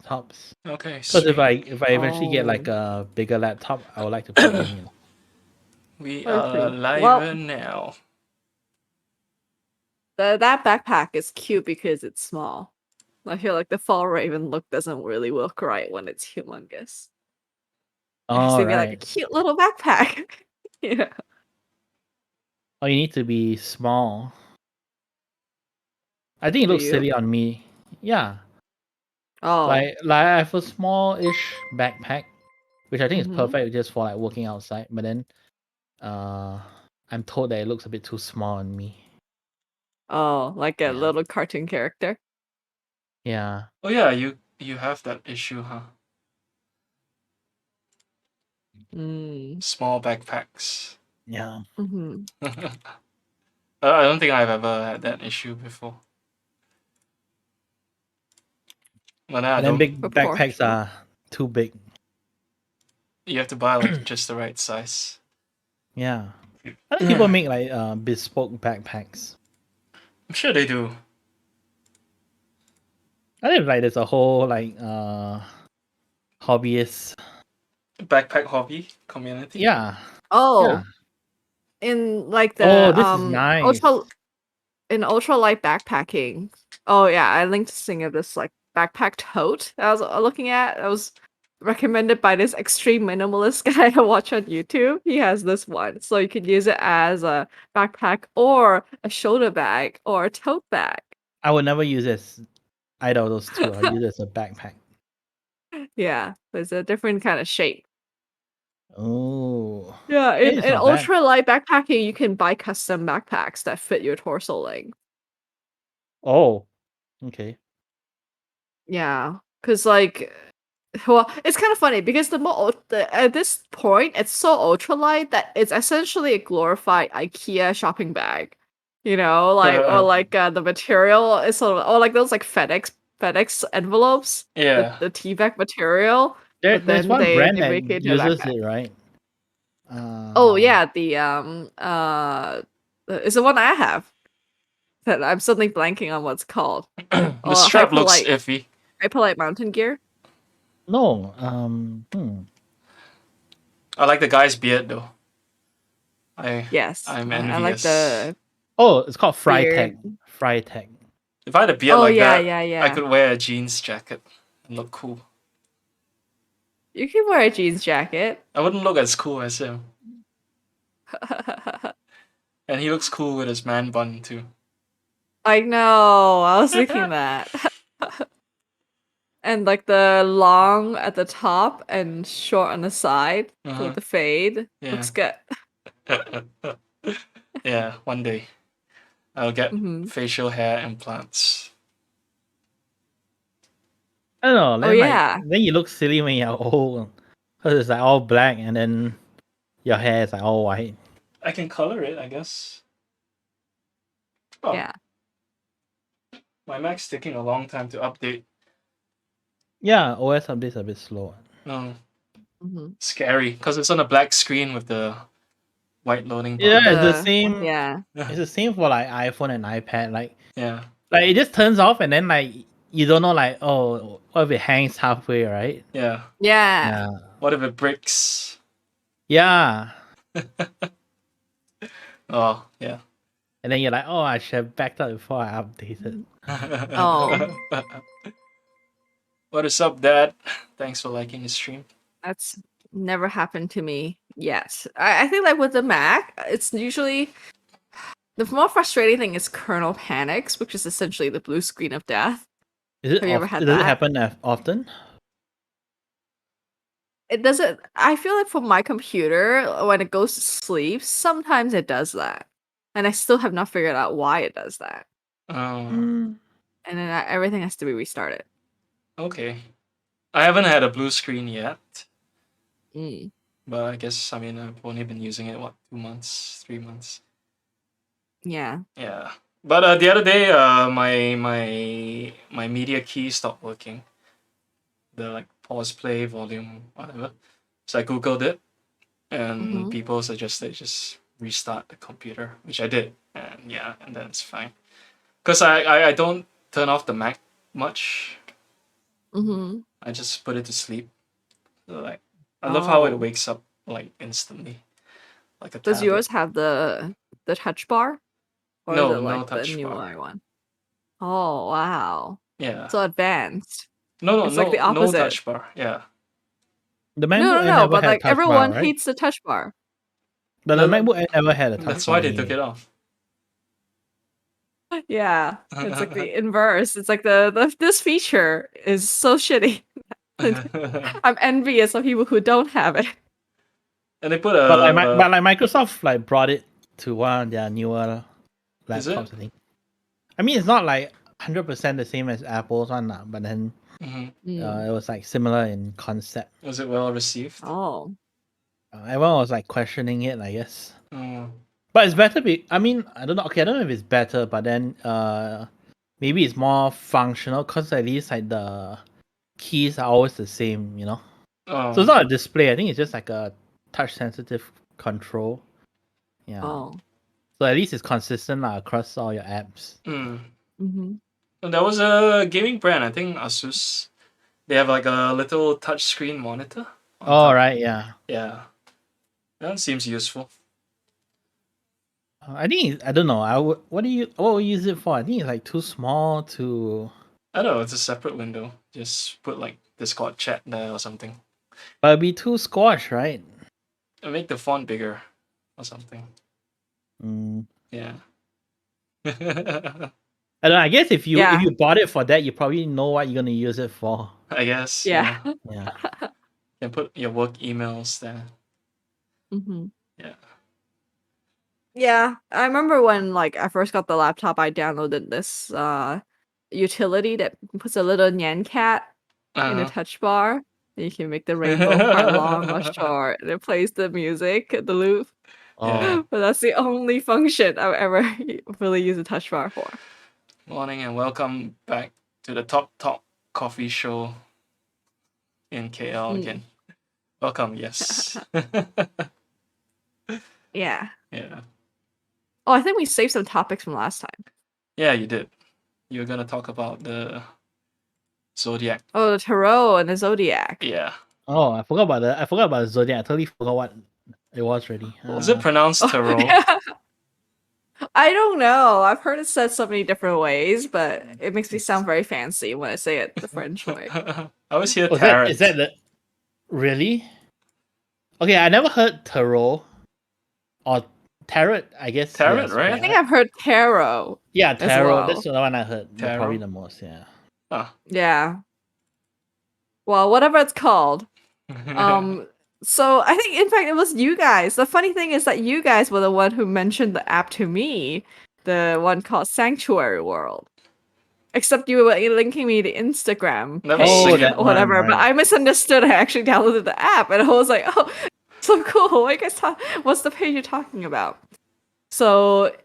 laptops. Okay, Because if sweet. I eventually get like a bigger laptop, I would like to plug in. We I are see. live Well, now. that backpack is cute because it's small. I feel like the Fall Raven look doesn't really look right when it's humongous. It has All to be like a right. cute little backpack. Yeah. Oh, you need to be small. I think it Do looks you? silly on me. Yeah. Oh. Like I have a small-ish backpack, which I think is Mhm. perfect just for like working outside. But then, I'm told that it looks a bit too small on me. Oh, like a Yeah. little cartoon character. Yeah. Oh yeah, you have that issue, huh? Mm. Small backpacks. Yeah. Mhm. I don't think I've ever had that issue before. But I And then don't. big backpacks Proportional. are too big. You have to buy like just the right size. Yeah. I think people make like bespoke backpacks. I'm sure they do. I think like there's a whole like hobbyist. Backpack hobby community. Yeah. Oh, Yeah. in like Oh, the this is nice. ultralight backpacking. Oh yeah, I linked a thing of this like backpack tote that I was looking at. That was recommended by this extreme minimalist guy I watch on YouTube. He has this one, so you can use it as a backpack or a shoulder bag or a tote bag. I would never use this either of those two. I'll use it as a backpack. Yeah, it's a different kind of shape. Oh. Yeah, It in, is in not bad. ultralight backpacking, you can buy custom backpacks that fit your torso length. Oh. Okay. Yeah, because like, well, it's kind of funny because at this point, it's so ultralight that it's essentially a glorified IKEA shopping bag. You know, like or like the material is sort of or like those like FedEx envelopes, Yeah. the tea bag material, but There's then one they brand that make it into a uses backpack. it, right? Oh yeah, it's the one I have. That I'm suddenly blanking on what's called. The Oh, strap looks iffy. hyperlight mountain gear. No. I like the guy's beard though. Yes, I'm I like envious. the Oh, it's called beard. Frytech. Frytech. If I had a beard Oh like yeah, that, yeah, I yeah. could wear a jeans jacket and look cool. You can wear a jeans jacket. I wouldn't look as cool as him. And he looks cool with his man bun too. I know. I was thinking that. And like the long at the top and short on the side with the fade. Yeah. Looks good. Yeah, one day I'll get Mhm. facial hair implants. I don't know. Oh Then yeah. then you look silly when you're old, because it's like all black and then your hair is like all white. I can color it, I guess. Oh, Yeah. my Mac's taking a long time to update. Yeah, OS updates a bit slow. No, Mhm. scary because it's on a black screen with the white loading bar. Yeah, it's the same. Yeah. It's the same for like iPhone and iPad. Like Yeah. it just turns off and then like you don't know like, oh, what if it hangs halfway, right? Yeah. Yeah. Yeah. What if it breaks? Yeah. Oh, yeah. And then you're like, oh, I should have backed up before I updated. Oh, What is up, Dad? Thanks for liking the stream. that's never happened to me yet. I think like with the Mac, it's usually the more frustrating thing is kernel panics, which is essentially the blue screen of death. Is it Have you ever had does it that? happen often? It doesn't. I feel like for my computer, when it goes to sleep, sometimes it does that, and I still have not figured out why it does that. Oh, And then everything has to be restarted. okay. I haven't had a blue screen yet, Mm. but I guess, I mean, I've only been using it, 2 months, 3 months? Yeah. Yeah. But the other day, my media key stopped working. The like pause, play, volume, whatever. So I googled it, and people suggested just restart the computer, which I did, and yeah, and then it's fine. Cause I don't turn off the Mac much. Mm-hmm. I just put it to sleep. So, like, I love how it Oh. wakes up like instantly, like a Does tablet. yours have the touch bar? Or is No, it no like the touch bar. newer one? Oh wow. Yeah. So advanced. No, It's like the no opposite. touch bar. Yeah. The No, MacBook no, Air no, never but had a like touch bar, everyone right? hates the touch bar. The No, MacBook Air never had a touch that's bar why they anyway. took it off. Yeah. It's like the inverse. It's like this feature is so shitty. I'm envious of people who don't have it. And they put But a. Microsoft like brought it to one of their newer Is it? laptops, I think. I mean, it's not like 100% the same as Apple's one, but then Mhm. Mm. it was like similar in concept. Was it well received? Oh. Everyone was like questioning it, I guess. Mm. But it's better. I mean, I don't know. Okay, I don't know if it's better, but then maybe it's more functional because at least like the keys are always the same, you know. So it's Oh. not a display. I think it's just like a touch sensitive control. Yeah. Oh. So at least it's consistent across all your apps. Mm. Mm-hmm. And there was a gaming brand, I think Asus. They have like a little touch screen monitor on Oh top. right, yeah. Yeah. That seems useful. I think I don't know. What would you use it for? I think it's like too small to. I don't know, it's a separate window. Just put like Discord chat there or something. But it'd be too squash, right? And make the font bigger or something. Mm. Yeah. I don't know, I guess if you Yeah. bought it for that, you probably know what you're gonna use it for. I guess. Yeah. Yeah. You can put your work emails there. Mm-hmm. Yeah. Yeah. I remember when like I first got the laptop, I downloaded this utility that puts a little Nyan cat in the Uh-huh. touch bar. You can make the rainbow part long or short. And it plays the music, the loop. Yeah. Oh. But that's the only function I've ever really used a touch bar for. Morning and welcome back to the Top Coffee Show in KL Mm. again. Welcome, yes. Yeah. Yeah. Oh, I think we saved some topics from last time. Yeah, you did. You were gonna talk about the Zodiac. Oh, the tarot and the zodiac. Yeah. Oh, I forgot about the Zodiac. I totally forgot what it was already. Is it pronounced Oh, tarot? yeah. I don't know. I've heard it said so many different ways, but it makes me sound very fancy when I say it the French way. I always hear Oh, tarot. is that the really? Okay, I never heard tarot or tarot. I guess Tarot, yes, right? I think I've heard tarot. Yeah, tarot. well. That's the one I heard. Tarot. Probably the most. Yeah. Ah. Yeah. Well, whatever it's called. So I think, in fact, it was you guys. The funny thing is that you guys were the one who mentioned the app to me, the one called Sanctuary World. Except you were linking me to Instagram That page was or that one, whatever, but right. I misunderstood. I actually downloaded the app, and I was like, "Oh, so cool! What you guys what's the page you're talking about?" So,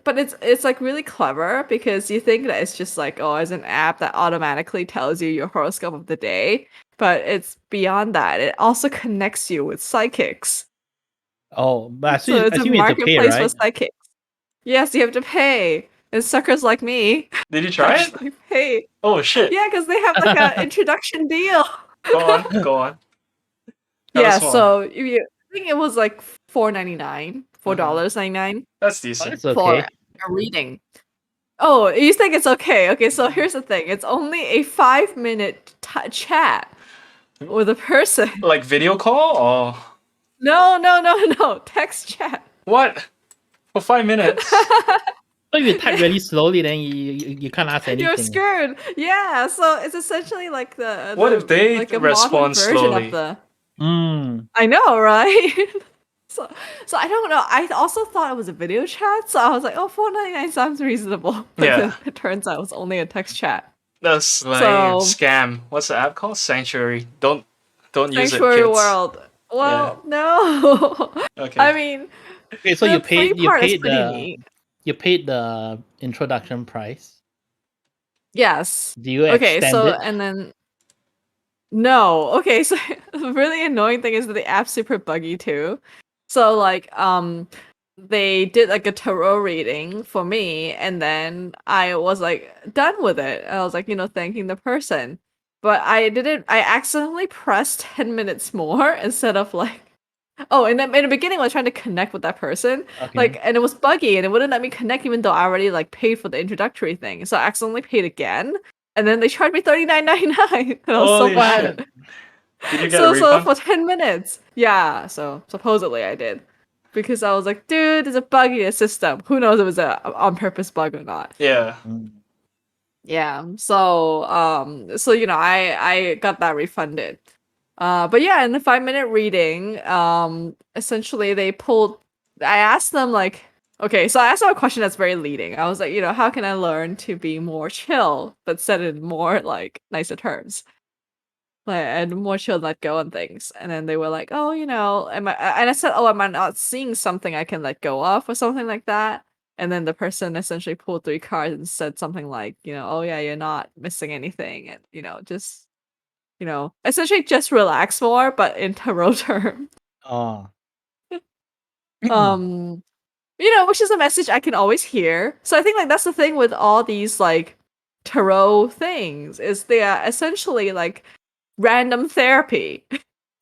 but it's like really clever because you think that it's just like, oh, it's an app that automatically tells you your horoscope of the day. But it's beyond that. It also connects you with psychics. Oh, but I So assume it's a you have to pay, marketplace for right? psychics. Yes, you have to pay. And suckers like me Did you try it? actually pay. Oh shit. Yeah, because they have like an introduction deal. Go on, go on. Tell Yeah, us more. so I think it was like $4.99, $4.99 That's Oh, decent. that's for okay. a reading. Oh, you think it's okay? Okay, so here's the thing. It's only a 5-minute chat with a person. Like video call or No. Text chat. what? For 5 minutes. So if you type really slowly, then you can't ask anything. You're screwed. Yeah, so it's essentially like What if they like a respond modern version slowly? of the. Mm. I know, right? So I don't know. I also thought it was a video chat, so I was like, oh, $4.99 sounds reasonable. But Yeah. then it turns out it was only a text chat. That's like So- scam. What's the app called? Sanctuary. Don't use it, Sanctuary kids. World. Well, no. Okay. I mean, Okay, so the you paid free part is paid pretty the neat. you paid the introduction price. Yes. Do you Okay, extend so it? and then no. Okay, so the really annoying thing is that the app's super buggy too. So like they did like a tarot reading for me and then I was like done with it. I was like, thanking the person. but I didn't. I accidentally pressed 10 minutes more instead of like. Oh, and then in the beginning, I was trying to connect with that person, Okay. and it was buggy, and it wouldn't let me connect even though I already like paid for the introductory thing. So I accidentally paid again, and then they charged me $39.99, and I was so Holy mad. shit! Did you get a So refund? for 10 minutes, yeah. So supposedly I did, because I was like, dude, there's a bug in the system. Who knows if it was a on purpose bug or not? Yeah. Mm. Yeah. So I got that refunded. But yeah, in the 5 minute reading, essentially I asked them like, okay, so I asked them a question that's very leading. I was like, how can I learn to be more chill, but said in more like nicer terms, like and more chill, let go and things. And then they were like, oh, and I said, oh, am I not seeing something I can let go of or something like that? And then the person essentially pulled 3 cards and said something like, oh yeah, you're not missing anything, and just essentially just relax more, but in tarot term. Oh. Um, which is a message I can always hear. So I think like that's the thing with all these like tarot things is they are essentially like random therapy.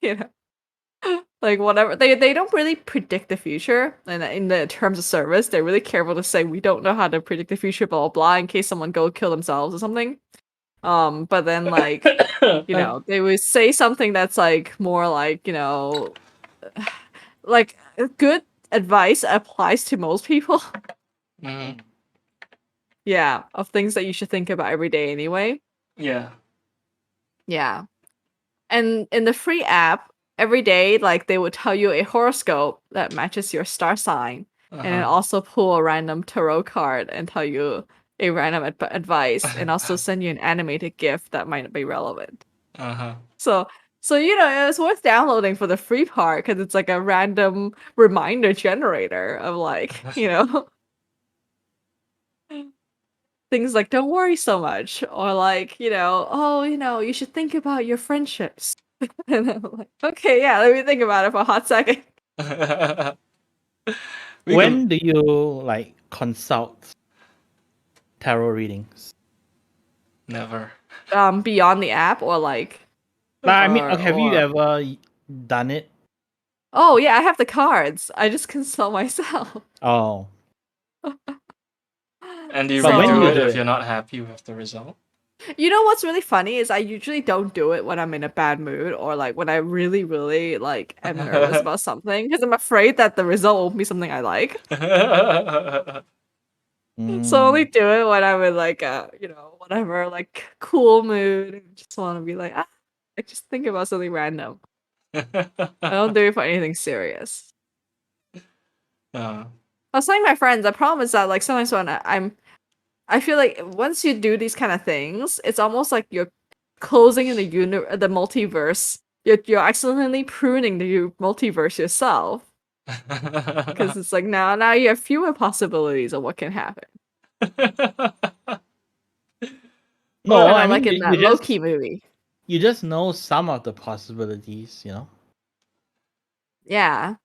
you know, like whatever they don't really predict the future, and in the terms of service, they're really careful to say we don't know how to predict the future, blah blah blah, in case someone go kill themselves or something. But then like they would say something that's like more like, like good advice applies to most people. Mhm. Yeah, of things that you should think about every day anyway. Yeah. Yeah. And in the free app, every day, like they would tell you a horoscope that matches your star sign, and then Uh-huh. also pull a random tarot card and tell you a random advice, and also send you an animated gift that might be relevant. Uh-huh. So it was worth downloading for the free part because it's like a random reminder generator of like, things like don't worry so much, or like, oh, you should think about your friendships. And I'm like, okay, yeah, let me think about it for a hot second. We When can do you like consult tarot readings? never. Beyond the app or like Like, I mean, okay, have you or ever done it? oh yeah, I have the cards. I just consult myself. Oh, And do you but when do redo you it do So if it? you're not happy with the result? you know what's really funny is I usually don't do it when I'm in a bad mood or like when I really, really like am nervous about something because I'm afraid that the result won't be something I like. So I only Mm. do it when I'm in like a, whatever, like cool mood and just want to be like, I just think about something random. I don't do it for anything serious. uh, I was telling my friends, the problem is that like sometimes when I feel like once you do these kind of things, it's almost like you're closing in the multiverse. You're accidentally pruning the multiverse yourself because it's like now you have fewer possibilities of what can happen. No, Kind I of like mean in that Loki movie. you just know some of the possibilities, you know. Yeah.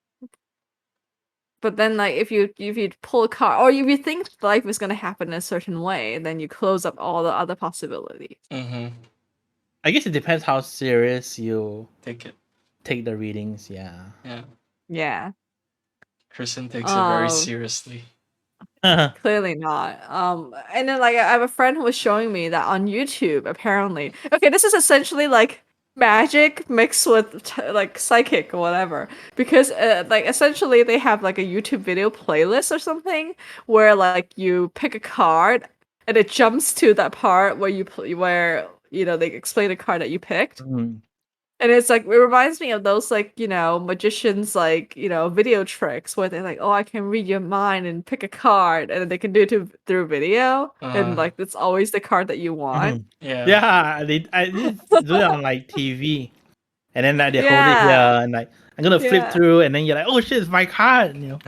But then, like, if you pull a card, or if you think life is gonna happen in a certain way, then you close up all the other possibilities. Mm-hmm. I guess it depends how serious you Take it. take the readings. Yeah. Yeah. Yeah. Kristen takes it very Um. seriously. Clearly not. And then like I have a friend who was showing me that on YouTube, apparently. Okay, this is essentially like magic mixed with like psychic or whatever. Because like essentially they have like a YouTube video playlist or something where like you pick a card and it jumps to that part where where they explain the card that you picked. Mm. And it's like it reminds me of those like, magicians like, video tricks where they're like, "Oh, I can read your mind and pick a card," and then they can do it through video, and like it's always the card that you want. Yeah. Yeah, I did do it on like TV, and then like they hold it here, Yeah. and like I'm gonna flip Yeah. through, and then you're like, oh shit, it's my card, you know.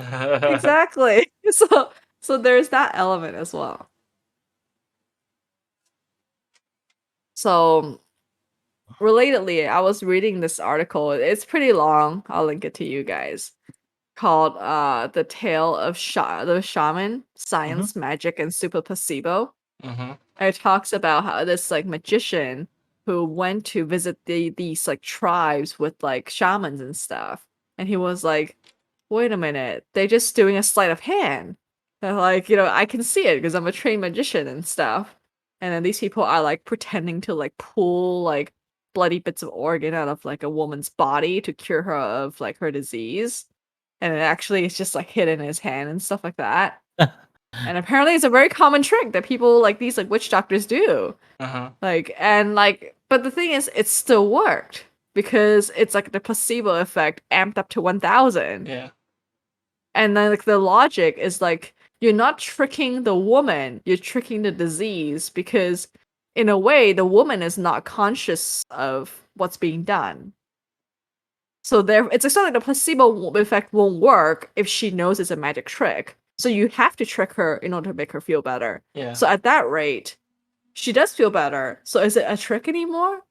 Exactly. So there's that element as well. So relatedly, I was reading this article. It's pretty long. I'll link it to you guys. Called The Tale of the Shaman, Mm-hmm. Science, Magic, and Super Placebo. Mm-hmm. And it talks about how this like magician who went to visit these like tribes with like shamans and stuff, and he was like, "Wait a minute, they're just doing a sleight of hand." They're like, I can see it because I'm a trained magician and stuff. And then these people are like pretending to like pull like bloody bits of organ out of like a woman's body to cure her of like her disease. And it actually it's just like hidden in his hand and stuff like that. And apparently it's a very common trick that people like these like witch doctors do. Like and like but the thing is it still worked because it's like the placebo effect amped up to 1000. Yeah. And then like the logic is like you're not tricking the woman, you're tricking the disease because in a way the woman is not conscious of what's being done. So there it's like the placebo effect won't work if she knows it's a magic trick. So you have to trick her in order to make her feel better. Yeah. So at that rate, she does feel better. So is it a trick anymore?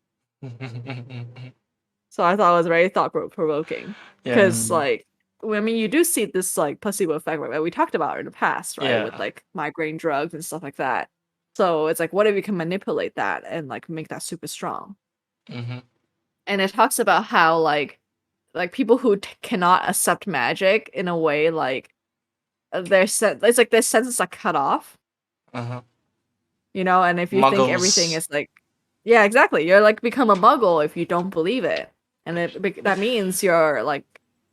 So I thought it was very thought-provoking. Because like I mean, you do see this like placebo effect that we talked about in the past, right? Yeah. With like migraine drugs and stuff like that. So it's like, what if we can manipulate that and like make that super strong? And it talks about how like people who cannot accept magic in a way like it's like their senses are cut off. And if you think everything is like, yeah, exactly, you're like become a muggle if you don't believe it, and that means your like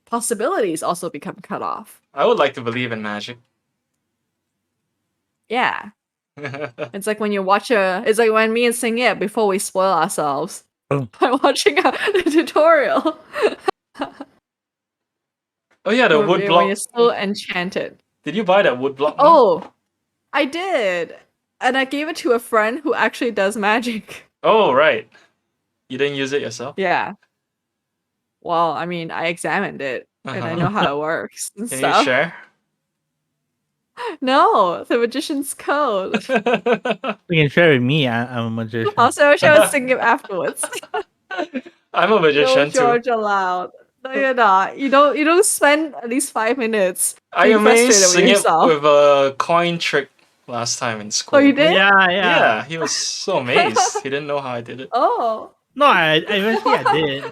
possibilities also become cut off. I would like to believe in magic. Yeah. It's like when you watch it's like when me and Sing before we spoil ourselves by watching a tutorial. Oh yeah, the wood block. When you're still enchanted. Did you buy that wood block? Oh, I did. And I gave it to a friend who actually does magic. Oh, right. You didn't use it yourself? Yeah. Well, I mean, I examined it and I know how it works and Can stuff. you share? No, the magician's code. You can share with me. I'm a magician. Also, I was thinking afterwards. I'm a magician No George allowed. No, you're not. You don't spend at least 5 minutes I being amazed frustrated with Sing yourself. with a coin trick last time in school. Oh, you did? Yeah, he was so amazed. He didn't know how I did it. Oh. No, I eventually I did.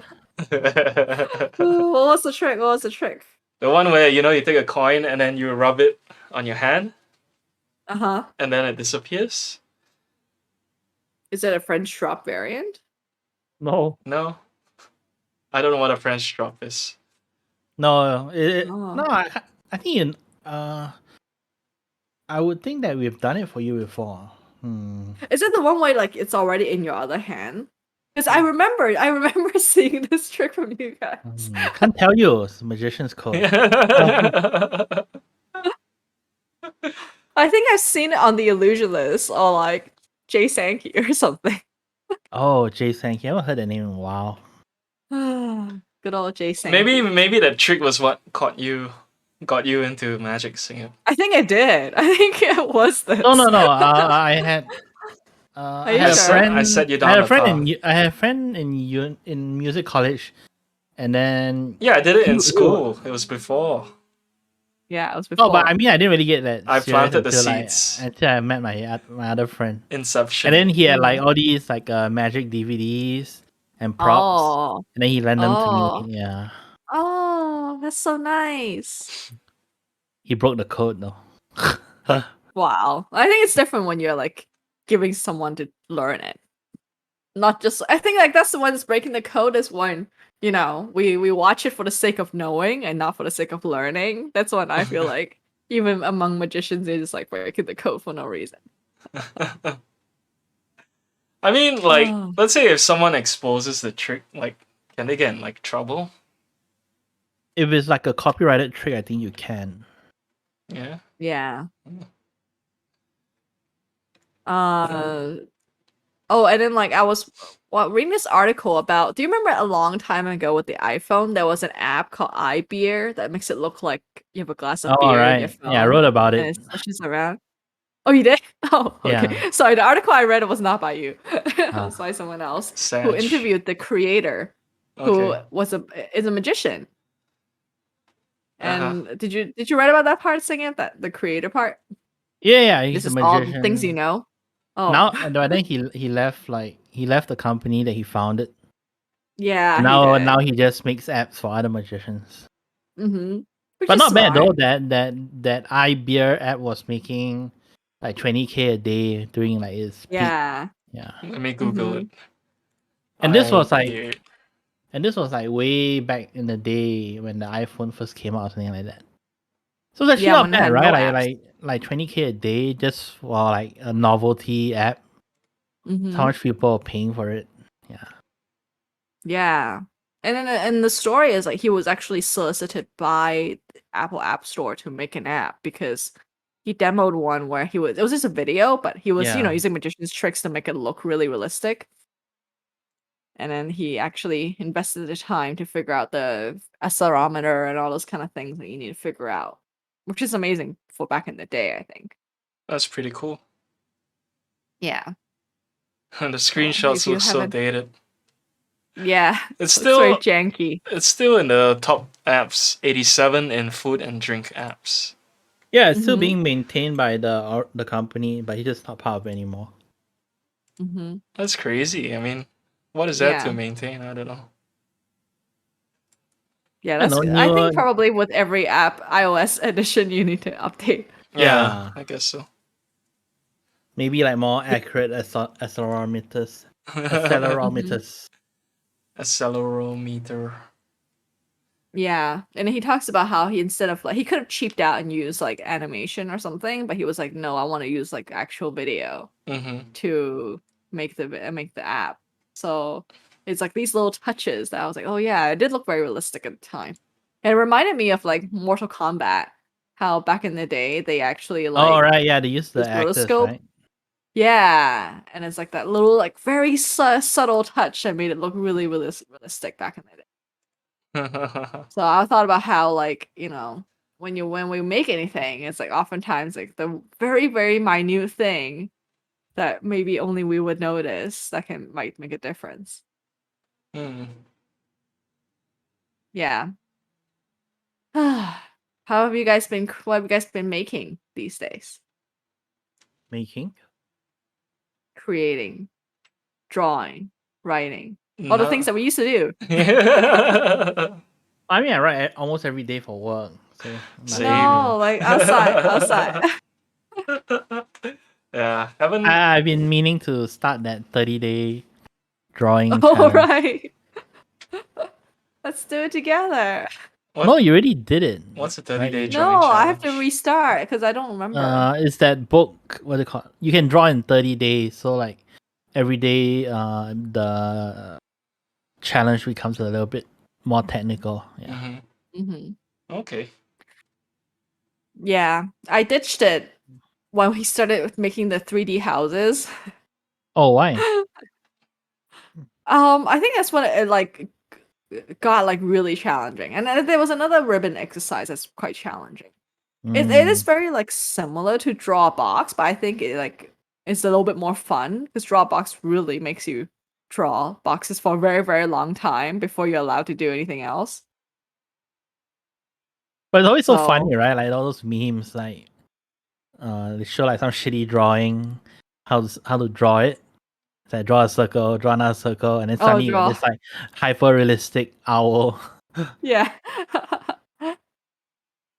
What was the trick? What was the trick? The one where, you take a coin and then you rub it on your hand. And then it disappears. Is it a French drop variant? No. No. I don't know what a French drop is. No, no. I think I would think that we've done it for you before. Is it the one where like it's already in your other hand? Because I remember seeing this trick from you guys. Can't tell you. It's magician's code. I think I've seen it on the Illusionist or like Jay Sankey or something. Oh, Jay Sankey. I haven't heard that name in a while. Good old Jay Sankey. Maybe that trick was what got you into magic, Singing. I think it did. I think it was this. No. I had. I had a friend. I set you down. I had a friend in music college, and then I did it in school. It was before. Yeah, it was before. Oh, but I mean, I didn't really get that. I planted the seeds until I met my other friend. Inception. And then he had like all these like magic DVDs and props, and then he lent them to me. Yeah. Oh, that's so nice. He broke the code though. Wow, I think it's different when you're like giving someone to learn it. Not just, I think like that's the one that's breaking the code is when, we watch it for the sake of knowing and not for the sake of learning. That's when I feel like even among magicians, they're just like breaking the code for no reason. I mean, like, let's say if someone exposes the trick, like, can they get in like trouble? If it's like a copyrighted trick, I think you can. Yeah. Yeah. Oh, and then like I was reading this article about. Do you remember a long time ago with the iPhone there was an app called iBeer that makes it look like you have a glass of beer in your phone? Yeah, I wrote about it. And it switches around. Oh, you did? Oh, okay. Yeah. Sorry, the article I read was not by you. It was by someone else who interviewed the creator, who is a magician. And did you write about that part, Singing? That the creator part? Yeah, he's this a is magician. all the things you know. Oh, Now, but then he left the company that he founded. yeah, And he did. now he just makes apps for other magicians. Mm-hmm. Which But is not bad though. smart. That iBeer app was making like 20K a day during like its peak. Yeah. Yeah. Let me Google it. And this was Beer. like way back in the day when the iPhone first came out or something like that. So it's actually Yeah, not when they bad, had right? no apps. Like 20K a day just for like a novelty app. That's how Mm-hmm. much people are paying for it. Yeah. Yeah. And the story is like he was actually solicited by Apple App Store to make an app because he demoed one where it was just a video, but he was, Yeah. using magician's tricks to make it look really realistic. And then he actually invested the time to figure out the accelerometer and all those kind of things that you need to figure out, which is amazing for back in the day, I think. That's pretty cool. Yeah. And the So screenshots if you look so haven't, dated. yeah, It's looks very still janky. it's still in the top apps, 87 in food and drink apps. Yeah, it's still Mm-hmm. being maintained by the company, but he's just not part of it anymore. Mm-hmm. That's crazy. I mean, what is that to Yeah. maintain? I don't know. Yeah, I know I newer. think probably with every app iOS edition you need to update. Yeah. I guess so. Maybe like more accurate accelerometers. Mhm. Accelerometers. Accelerometer. Yeah. And he talks about how he instead of like he could have cheaped out and used like animation or something, but he was like, no, I want to use like actual video Mm-hmm. to make the app. So it's like these little touches that I was like, oh yeah, it did look very realistic at the time. And it reminded me of like Mortal Kombat, how back in the day they actually Oh, like right. Yeah, they use the this actors, rotoscope. right? Yeah, and it's like that little like very subtle touch that made it look really realistic back in the day. So I thought about how like, when we make anything, it's like oftentimes like the very, very minute thing that maybe only we would notice that might make a difference. Hmm. Yeah. How have you guys been what have you guys been making these days? Making. Creating, drawing, writing. All the things No. that we used to do. I mean, I write almost every day for work. So nothing Same. new. No, like outside. Yeah, haven't. I've been meaning to start that 30-day drawing All challenge. right. Let's do it together. What? No, you already did it. What's a right? 30-day You- drawing No, I have to challenge? restart because I don't remember. It's that book. What do you call it? You can draw in 30 days. So like every day, the challenge becomes a little bit more technical. Yeah. Mm-hmm. Mm-hmm. Okay. Yeah, I ditched it when we started with making the 3D houses. Oh, why? I think that's when it like got like really challenging, and then there was another ribbon exercise that's quite challenging. It is Mm. very like similar to draw a box, but I think it like it's a little bit more fun because draw a box really makes you draw boxes for a very very long time before you're allowed to do anything else. But it's always so So funny, right? Like all those memes, like they show like some shitty drawing, how to draw it. It's like draw a circle, draw another circle, and then oh, suddenly you got draw. this like hyper realistic owl. Yeah.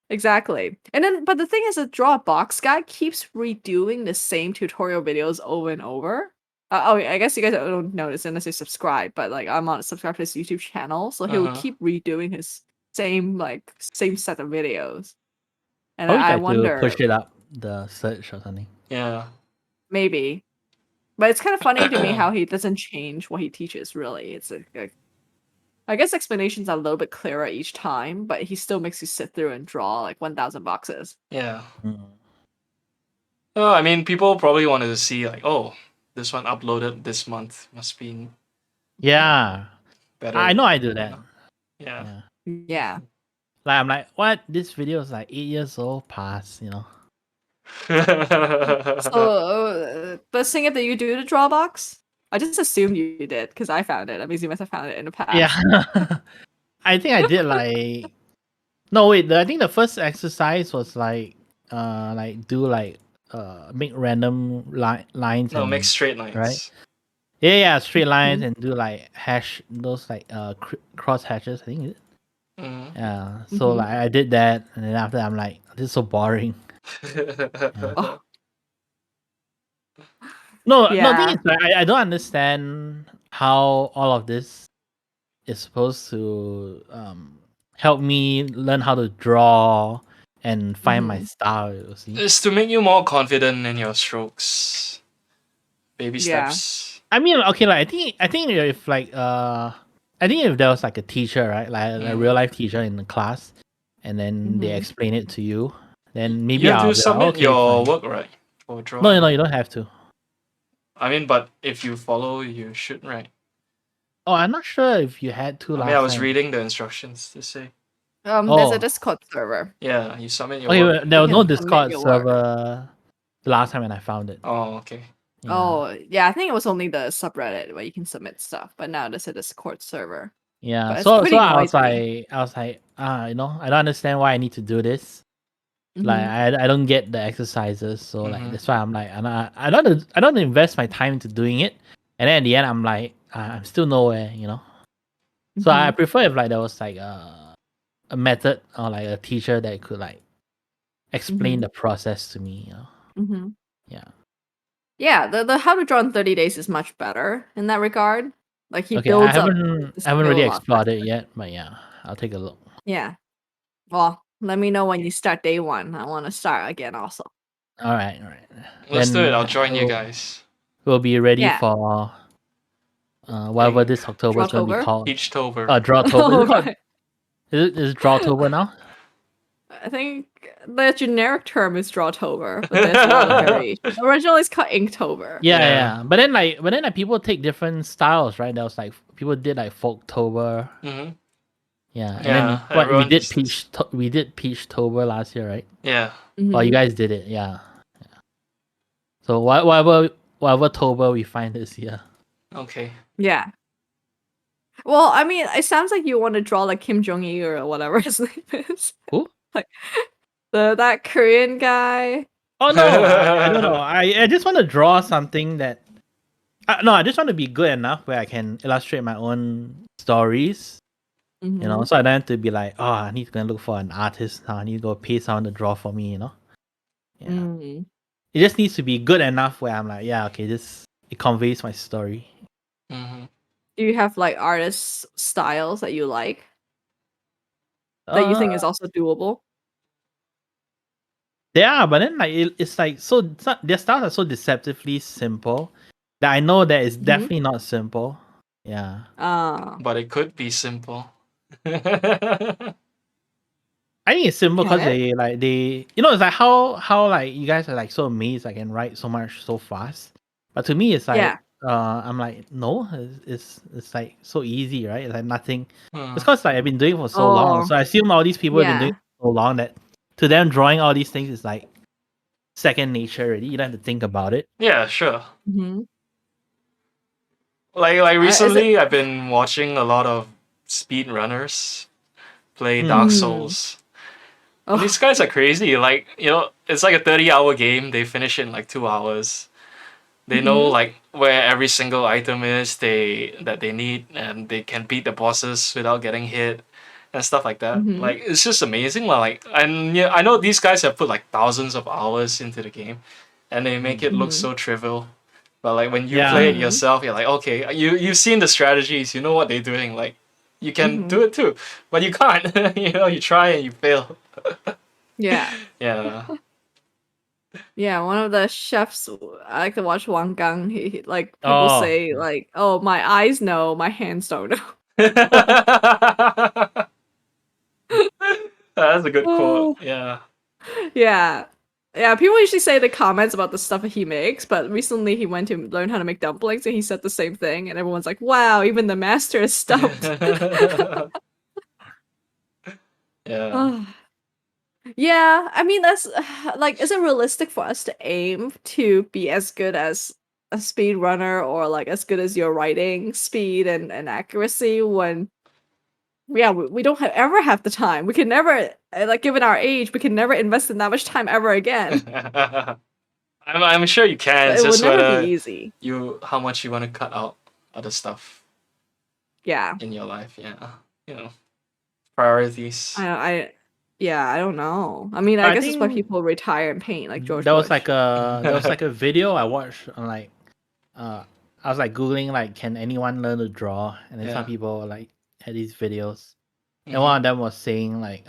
Exactly. And then but the thing is the draw a box guy keeps redoing the same tutorial videos over and over. I guess you guys don't notice unless you subscribe, but like I'm on subscribed to his YouTube channel, so he will Uh-huh. keep redoing his same set of videos. And Probably I try to wonder, push it up the search or something. Yeah. maybe. But it's kind of funny to me how he doesn't change what he teaches, really. It's I guess explanations are a little bit clearer each time, but he still makes you sit through and draw like 1,000 boxes. Yeah. Mm. I mean, people probably wanted to see like, oh, this one uploaded this month must be Yeah, better. I know I do that. Yeah. Yeah. Yeah. Like I'm like, what? This video is like 8 years old past, So, but Singap, did you do the draw box? I just assumed you did because I found it. That means you must have found it in the past. Yeah. I think I did like no wait, I think the first exercise was like do like make random lines No, and make straight right. lines. Yeah, straight lines Mhm. and do like hash those like cross hashes. I think is it. Mm. Yeah. So Mhm. like I did that, and then after I'm like, this is so boring. Yeah. Oh, No. Thing yeah. is, like, I don't understand how all of this is supposed to help me learn how to draw and find my Mhm. style. You see. It's to make you more confident in your strokes. Baby Yeah. steps. I mean, okay, like I think if like I think if there was like a teacher, right, like a real Mm. life teacher in the class, and then they Mhm. explain it to you, then You maybe have I'll to be like, submit okay, your fine. work, right? For No, drawing. you don't have to. I mean, but if you follow, you should, right? Oh, I'm not sure if you had to I mean, I last was time. reading the instructions to say. There's a Oh, Discord server. Yeah, you submit your okay. work. But there You was no can submit Discord your work. server the last time when I found it. Oh, okay. Yeah, Oh, yeah, I think it was only the subreddit where you can submit stuff, but now there's a Discord server. yeah. But it's So pretty noisy. I was like, you know, I don't understand why I need to do this. Like Mhm. I don't get the exercises, so like Mm-hmm. that's why I'm like I don't invest my time into doing it, and then at the end I'm like I'm still nowhere, you know. So I Mhm. prefer if like there was like a method or like a teacher that could like explain Mhm. the process to me, you know. Mhm. Yeah. Yeah, the how to draw in 30 days is much better in that regard. Like he Okay, builds up the I haven't skill really a lot explored it faster. yet, but yeah, I'll take a look. Yeah. Well, let me know when you start day 1. I want to start again also. All right, all right. Let's do it. Then I'll join you guys. we'll be ready Yeah. for whatever Ink. this October is going to be Drawtober? called. Peachtober. Drawtober. Is Oh, it called? right. Is it Drawtober now? I think the generic term is Drawtober, but there's a lot of variations. Originally, it's called Inktober. Yeah, Yeah. yeah. But then like people take different styles, right? There was like people did like Folktober. Mm-hmm. Yeah, and then Yeah, everyone does this. We did Peachtober last year, right? Yeah. Well, you Mhm. guys did it, yeah. So whatever Tober we find this year. Okay. Yeah. Well, I mean, it sounds like you want to draw like Kim Jong Il or whatever his name is. Who? Like that Korean guy. Oh no, I don't know. I just want to draw something that. No, I just want to be good enough where I can illustrate my own stories. You know, Mhm. so I don't have to be like, oh, I need to go and look for an artist now. I need to go pay someone to draw for me. You know. Yeah. Mm. It just needs to be good enough where I'm like, yeah, okay, this it conveys my story. Mm-hmm. Do you have like artist styles that you like that you Uh, think is also doable? yeah, but then like it's like their styles are so deceptively simple that I know that it's Mhm. definitely not simple. Yeah. But it could be simple. I think it's simple Can because it? you know, it's like how like you guys are like so amazed I can write so much so fast, but to me it's Yeah. like I'm like no, it's like so easy, right? It's like nothing. It's Hmm. because like I've been doing it for so long, Oh, so I assume all these people have been doing yeah. it for so long that to them drawing all these things is like second nature already. You don't have to think about it. Yeah, sure. Mhm. Like Is it? recently I've been watching a lot of speed runners play Dark Mm. Souls. And these Oh. guys are crazy. Like, it's like a 30-hour game. They finish it in like 2 hours. They know Mhm. like where every single item is that they need, and they can beat the bosses without getting hit and stuff like that. Mhm. Like it's just amazing. Like, and yeah, I know these guys have put like thousands of hours into the game, and they make it look Mhm. so trivial. But like when you play Yeah. it Mhm. yourself, you're like, okay, you've seen the strategies, you know what they're doing. Like you can do Mhm. it too, but you can't. You try and you fail. Yeah. Yeah. Yeah, one of the chefs I like to watch Wang Gang. Like people Oh, say like, "Oh, my eyes know, my hands don't know." That's a good quote. Oh. Yeah. Yeah. Yeah, people usually say the comments about the stuff that he makes, but recently he went to learn how to make dumplings and he said the same thing and everyone's like, "Wow, even the master is stumped." Yeah. Oh. Yeah, I mean that's like is it realistic for us to aim to be as good as a speed runner or like as good as your writing speed and accuracy when yeah, we don't ever have the time. We can never like given our age, we can never invest in that much time ever again. I'm sure you can. But It's it would just never be whether easy. how much you want to cut out other stuff Yeah. in your life. Yeah, you know, priorities. I don't know. I mean, I I guess it's why think people retire and paint like George there was Bush. like a video I watched on like I was like googling like can anyone learn to draw, and then some Yeah. people like had these videos, and Mhm. one of them was saying like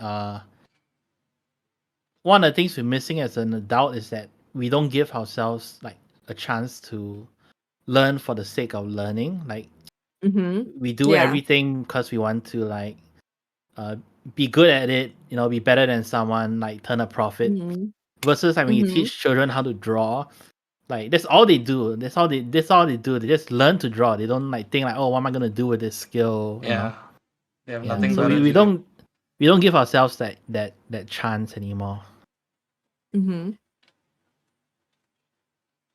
one of the things we're missing as an adult is that we don't give ourselves like a chance to learn for the sake of learning. Like Mm-hmm. we do Yeah. everything because we want to like uh, be good at it, you know, be better than someone, like turn a profit. Mm-hmm. Versus like when you Mm-hmm. teach children how to draw, like that's all they do. That's all they do. They just learn to draw. They don't like think like, oh, what am I gonna do with this skill? You know? Yeah, they have Yeah. nothing So better we to do. don't give ourselves that chance anymore. Mm-hmm.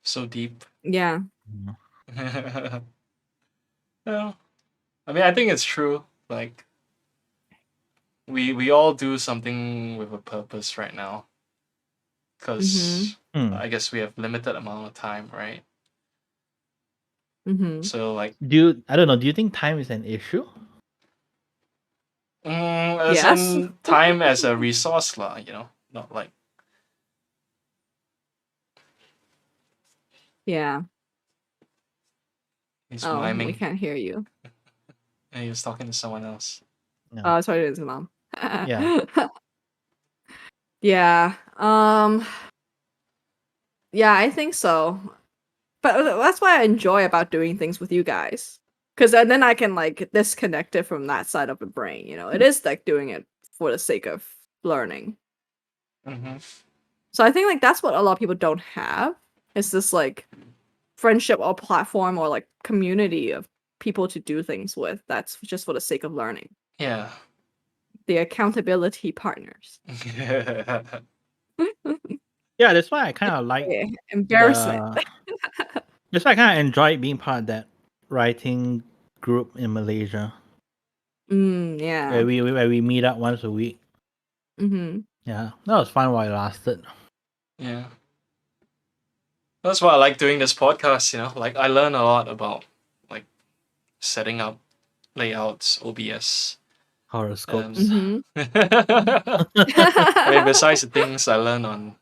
So deep. Yeah. Well, I mean, I think it's true. Like we all do something with a purpose right now, because Hmm. I guess we have limited amount of time, right? Mm-hmm. So like, I don't know. Do you think time is an issue? as Yes. in time as a resource, lah. You know, not like Yeah. he's Oh, we miming can't hear you. and he was talking to someone else. No. Oh, sorry, it's mom. Yeah. Yeah. Yeah, I think so. But that's what I enjoy about doing things with you guys. Because then I can like disconnect it from that side of the brain. You know, it is like doing it for the sake of learning. Mm-hmm. So I think like that's what a lot of people don't have. It's this like friendship or platform or like community of people to do things with. That's just for the sake of learning. Yeah. The accountability partners. Yeah, that's why I kind of like Yeah, embarrassment. that's why I kind of enjoyed being part of that writing group in Malaysia, Yeah. where we meet up once a week. Mm-hmm. Yeah, that was fun while it lasted. Yeah. That's why I like doing this podcast, you know. Like I learn a lot about like setting up layouts, OBS. Horoscopes. Mm-hmm. I mean, besides the things I learn on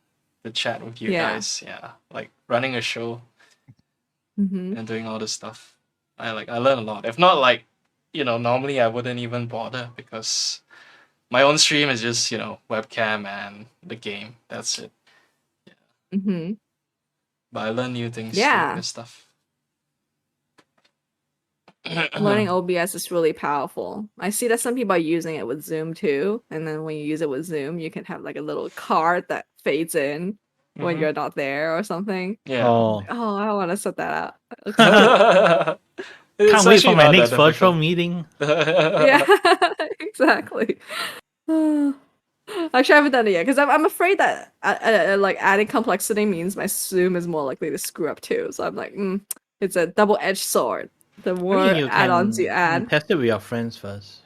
the chat with you Yeah. guys, yeah, like running a show Mm-hmm. and doing all this stuff. I learn a lot. If not like, you know, normally I wouldn't even bother because my own stream is just, you know, webcam and the game. That's it. Mm-hmm. But I learn new things Yeah. doing this stuff. Learning OBS is really powerful. I see that some people are using it with Zoom too. And then when you use it with Zoom, you can have like a little card that fades in when Mhm. you're not there or something. Yeah. Oh, Like, oh, I want to set that up. It looks cool. It's can't wait for actually my not next that virtual difficult. meeting. Yeah, exactly. Actually, I haven't done it yet because I'm afraid that like adding complexity means my Zoom is more likely to screw up too. So I'm like, it's a double-edged sword. The I more mean, you add-ons you can add, test it with your friends first.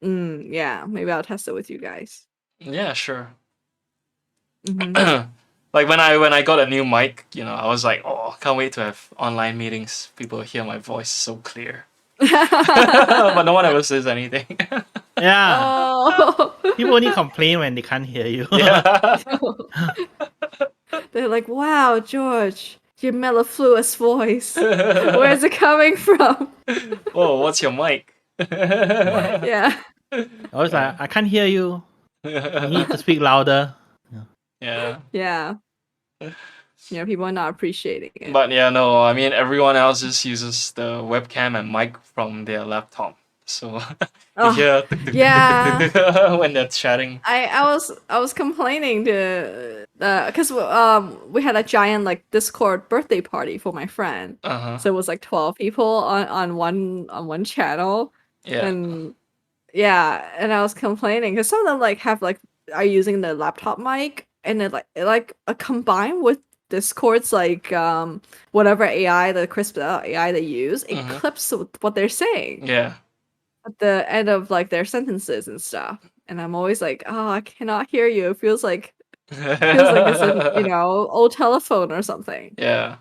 yeah, maybe I'll test it with you guys. Yeah, sure. Mm-hmm. Like when I got a new mic, you know, I was like, oh, can't wait to have online meetings. People hear my voice so clear. But no one ever says anything. Yeah, Oh, people only complain when they can't hear you. Yeah. they're like, wow, George, your mellifluous voice. Where's it coming from? Whoa, what's your mic? Yeah. I was like, I can't hear you. You need to speak louder. Yeah. Yeah. Yeah, people are not appreciating it. But yeah, no, I mean everyone else just uses the webcam and mic from their laptop. So you Oh, hear yeah. when they're chatting. I was complaining to because we had a giant like Discord birthday party for my friend. Uh-huh. So it was like 12 people on one channel. Yeah. And yeah, and I was complaining because some of them like have like are using the laptop mic and it combined with Discord's like whatever AI, the crisp AI they use, it Mhm. clips what they're saying Yeah. at the end of like their sentences and stuff. And I'm always like, oh, I cannot hear you. It feels like Feels like it's an old telephone or something. Yeah.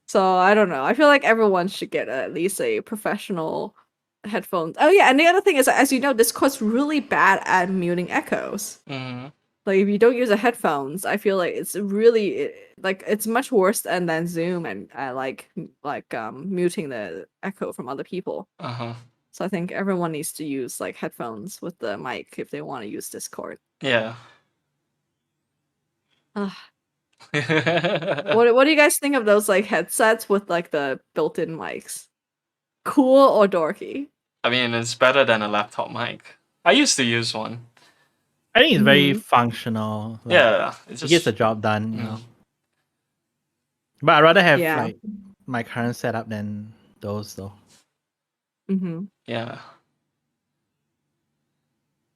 So I don't know. I feel like everyone should get at least a professional headphones. Oh yeah, and the other thing is, as you know, Discord's really bad at muting echoes. Mm-hmm. Like if you don't use the headphones, I feel like it's really like it's much worse than Zoom and muting the echo from other people. Uh-huh. So I think everyone needs to use like headphones with the mic if they want to use Discord. Yeah. Ugh. What do you guys think of those like headsets with like the built-in mics? Cool or dorky? I mean, it's better than a laptop mic. I used to use one. I think it's very Mhm. functional. Like, Yeah, it it's gets just the job done, you Mm. know. But I'd rather have Yeah. like my current setup than those though. Mm-hmm. yeah.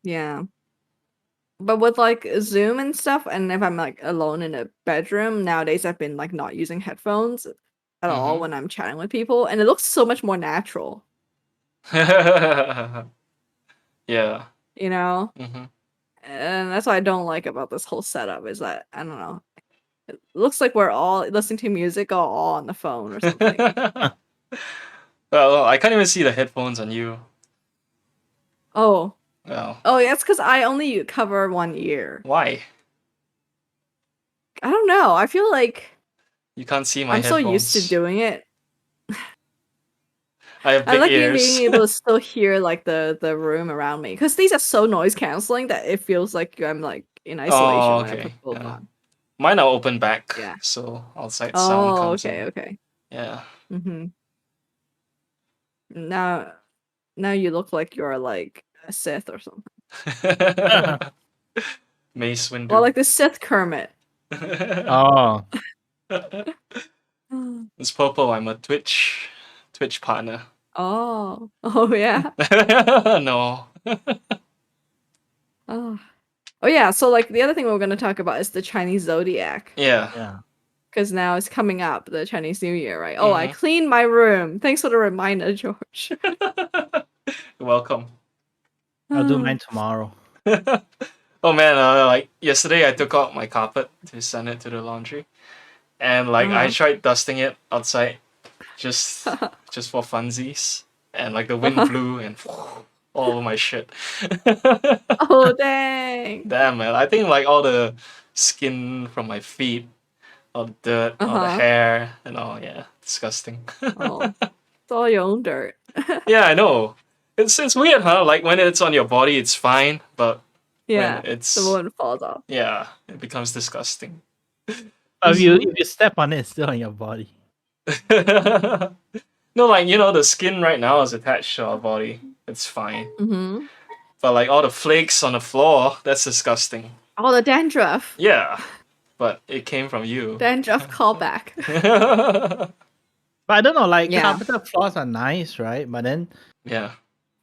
Yeah. But with like Zoom and stuff, and if I'm like alone in a bedroom, nowadays I've been like not using headphones at all Mhm. when I'm chatting with people, and it looks so much more natural, yeah. you know? Mm-hmm. And that's what I don't like about this whole setup is that I don't know. It looks like we're all listening to music all on the phone or something. Well, I can't even see the headphones on you. Oh. Well, Oh, yeah, it's because I only cover one ear. why? I don't know. I feel like You can't see my I'm so headphones. used to doing it. I have I big like ears. being able to still hear like the room around me because these are so noise canceling that it feels like I'm like in isolation Oh, when I okay. put both Yeah. on. Mine are open back, Yeah. so outside sound Oh, comes okay, in. okay. Yeah. Mm-hmm. Now you look like you're like a Sith or something. Mace Windu. Well, like the Sith Kermit. Oh, It's purple. I'm a Twitch partner. Oh. Oh yeah. No. Oh. Oh yeah, so like the other thing we're gonna talk about is the Chinese Zodiac. Yeah. yeah. Because now it's coming up, the Chinese New Year, right? Oh, I Mhm. cleaned my room. Thanks for the reminder, George. You're welcome. I'll do mine tomorrow. Oh man, like yesterday I took out my carpet to send it to the laundry. And like I Uh-huh. tried dusting it outside just for funsies. And like the wind blew and all over my shit. Oh dang. Damn man, I think like all the skin from my feet, all the dirt, all the Uh-huh. hair, and all, yeah, disgusting. Oh. It's all your own dirt. Yeah, I know. It's weird, huh? Like when it's on your body, it's fine, but Yeah. when it's The one falls off. yeah, it becomes disgusting. If you Mhm. if you step on it, it's still on your body. No, like you know, the skin right now is attached to our body. It's fine, Mhm. but like all the flakes on the floor, that's disgusting. Oh, the dandruff. Yeah, but it came from you. Dandruff callback. But I don't know, like Yeah. carpeted floors are nice, right? But then Yeah,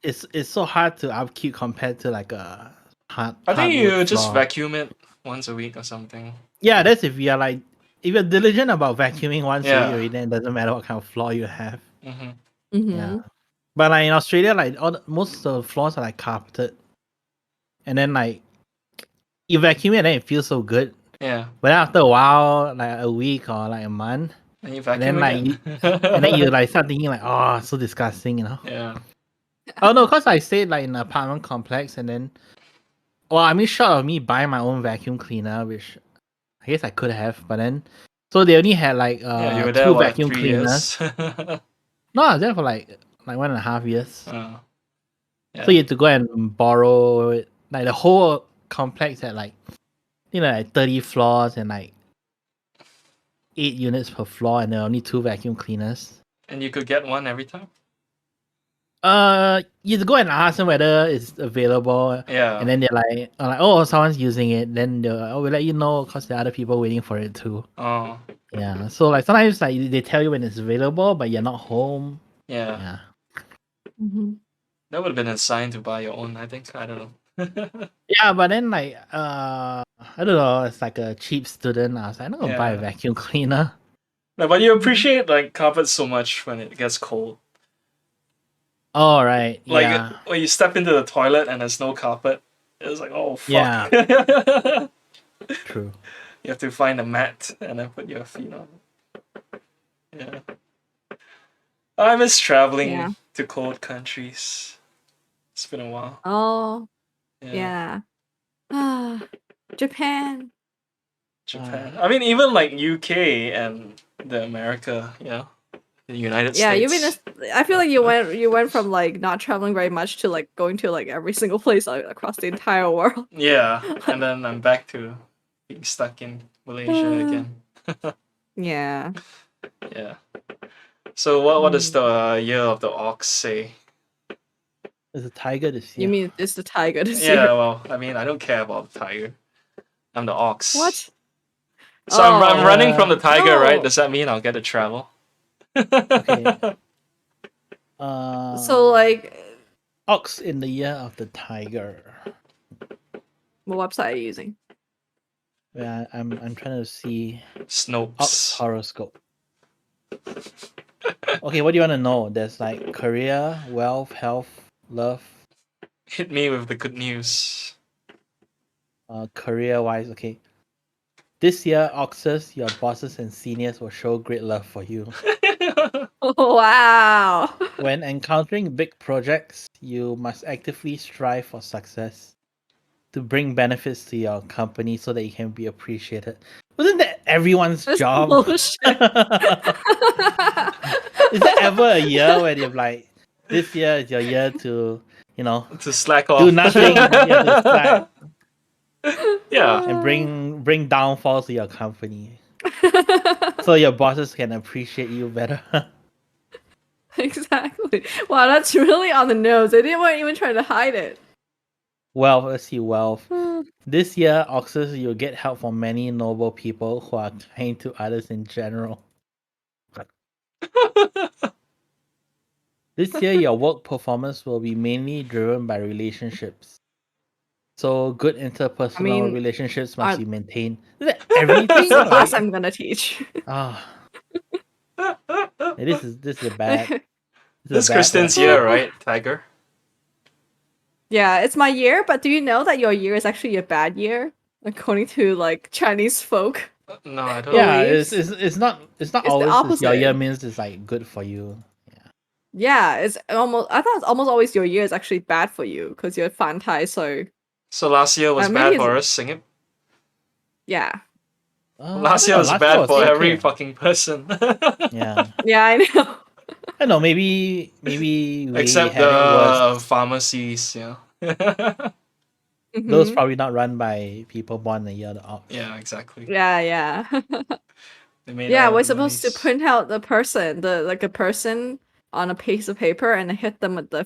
it's so hard to upkeep compared to like a I think you hardwood just floor. vacuum it once a week or something. Yeah, that's if you're like if you're diligent about vacuuming once a Yeah. week already, then it doesn't matter what kind of floor you have. Mm-hmm. Yeah. Mhm. But like in Australia, like most of the floors are like carpeted. And then like you vacuum it and then it feels so good. Yeah, But then after a while, like a week or like a month, and you and vacuum then like again. and then you like start thinking like, oh, so disgusting, you know? Yeah. Oh no, cause I stayed like in an apartment complex and then well, I mean short of me buying my own vacuum cleaner, which I guess I could have, but then so they only had like Yeah, you were there two what, vacuum 3 cleaners. years? No, I was there for like 1.5 years. Oh, yeah. So you had to go and borrow it. Like the whole complex had like like 30 floors and like 8 units per floor, and there are only 2 vacuum cleaners. And you could get one every time? You have to go and ask them whether it's available, Yeah. and then they're like, oh, someone's using it. Then they'll we'll let you know because there are other people waiting for it too. Oh, Yeah. So like sometimes like they tell you when it's available, but you're not home. yeah. Yeah. Mhm. That would have been a sign to buy your own, I think. I don't know. Yeah, but then like I don't know, it's like a cheap student. I was like, I'm not gonna buy a Yeah. vacuum cleaner. No, but you appreciate like carpets so much when it gets cold. All right. Like Yeah. when you step into the toilet and there's no carpet, it's like, oh fuck. Yeah. True. You have to find a mat and then put your feet on it. Yeah. I miss traveling Yeah. to cold countries. It's been a while. Oh, Yeah. yeah. Japan. Japan. I mean, even like UK and the America, the United Yeah, you States. mean I feel like you went from like not traveling very much to like going to like every single place across the entire world. Yeah, and then I'm back to being stuck in Malaysia again. Yeah. Yeah. So what does Mm. the year of the ox say? There's a tiger this You year. mean it's the tiger this Yeah, year? well, I mean, I don't care about the tiger. I'm the ox. What? So I'm running from the Yeah. tiger, right? No. Does that mean I'll get to travel? Okay. So like, Ox in the year of the tiger. what website are you using? Yeah, I'm trying to see Ox Snopes. horoscope. Okay, what do you want to know? There's like career, wealth, health, love. Hit me with the good news. Career wise, okay. This year, Oxes, your bosses and seniors will show great love for you. Oh, wow. When encountering big projects, you must actively strive for success to bring benefits to your company so that you can be appreciated. Wasn't that everyone's That's job? bullshit. Is there ever a year where you're like, this year is your year to, To slack off. do nothing, to slack Yeah. and bring downfalls to your company, so your bosses can appreciate you better. Exactly. Wow, that's really on the nose. They weren't even trying to hide it. Wealth, let's see, wealth. This year, Oxus, you'll get help from many noble people who are kind to others in general. This year, your work performance will be mainly driven by relationships. So good interpersonal relationships must be maintained. Is that everything? This is the class Like, I'm gonna teach. this is a bad. This is Kristen's year, right, Tiger? Yeah, it's my year, but do you know that your year is actually a bad year? According to like Chinese folk. No, I don't. Yeah, beliefs. it's not It's the always your year opposite. means it's like good for you. Yeah, it's almost. I thought it's almost always your year is actually bad for you because you're fan tai. So So last year was maybe bad it's- for us, sing it. yeah, Last I year don't was know, last bad year for was every okay. fucking person. Yeah, yeah, I know. I know. Maybe we Except had it worse. the pharmacies, yeah. Those Mhm. probably not run by people born the year of. Yeah, exactly. Yeah. They made Yeah, all we're the supposed to monies. print out a person on a piece of paper and hit them with the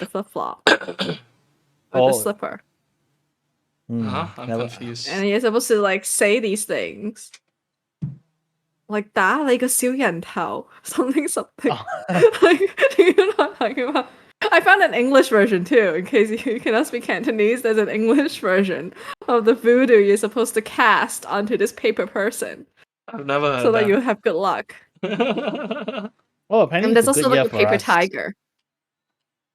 flip flop with the Oh, slipper, I'm never. confused. and you're supposed to like say these things like 打了一个小人头 something. Oh. Like, do you know what I'm talking about? I found an English version too, in case you cannot speak Cantonese. There's an English version of the voodoo you're supposed to cast onto this paper person I've never heard so that that. you have good luck. Oh, apparently And it's there's a good also like year a for paper us tiger.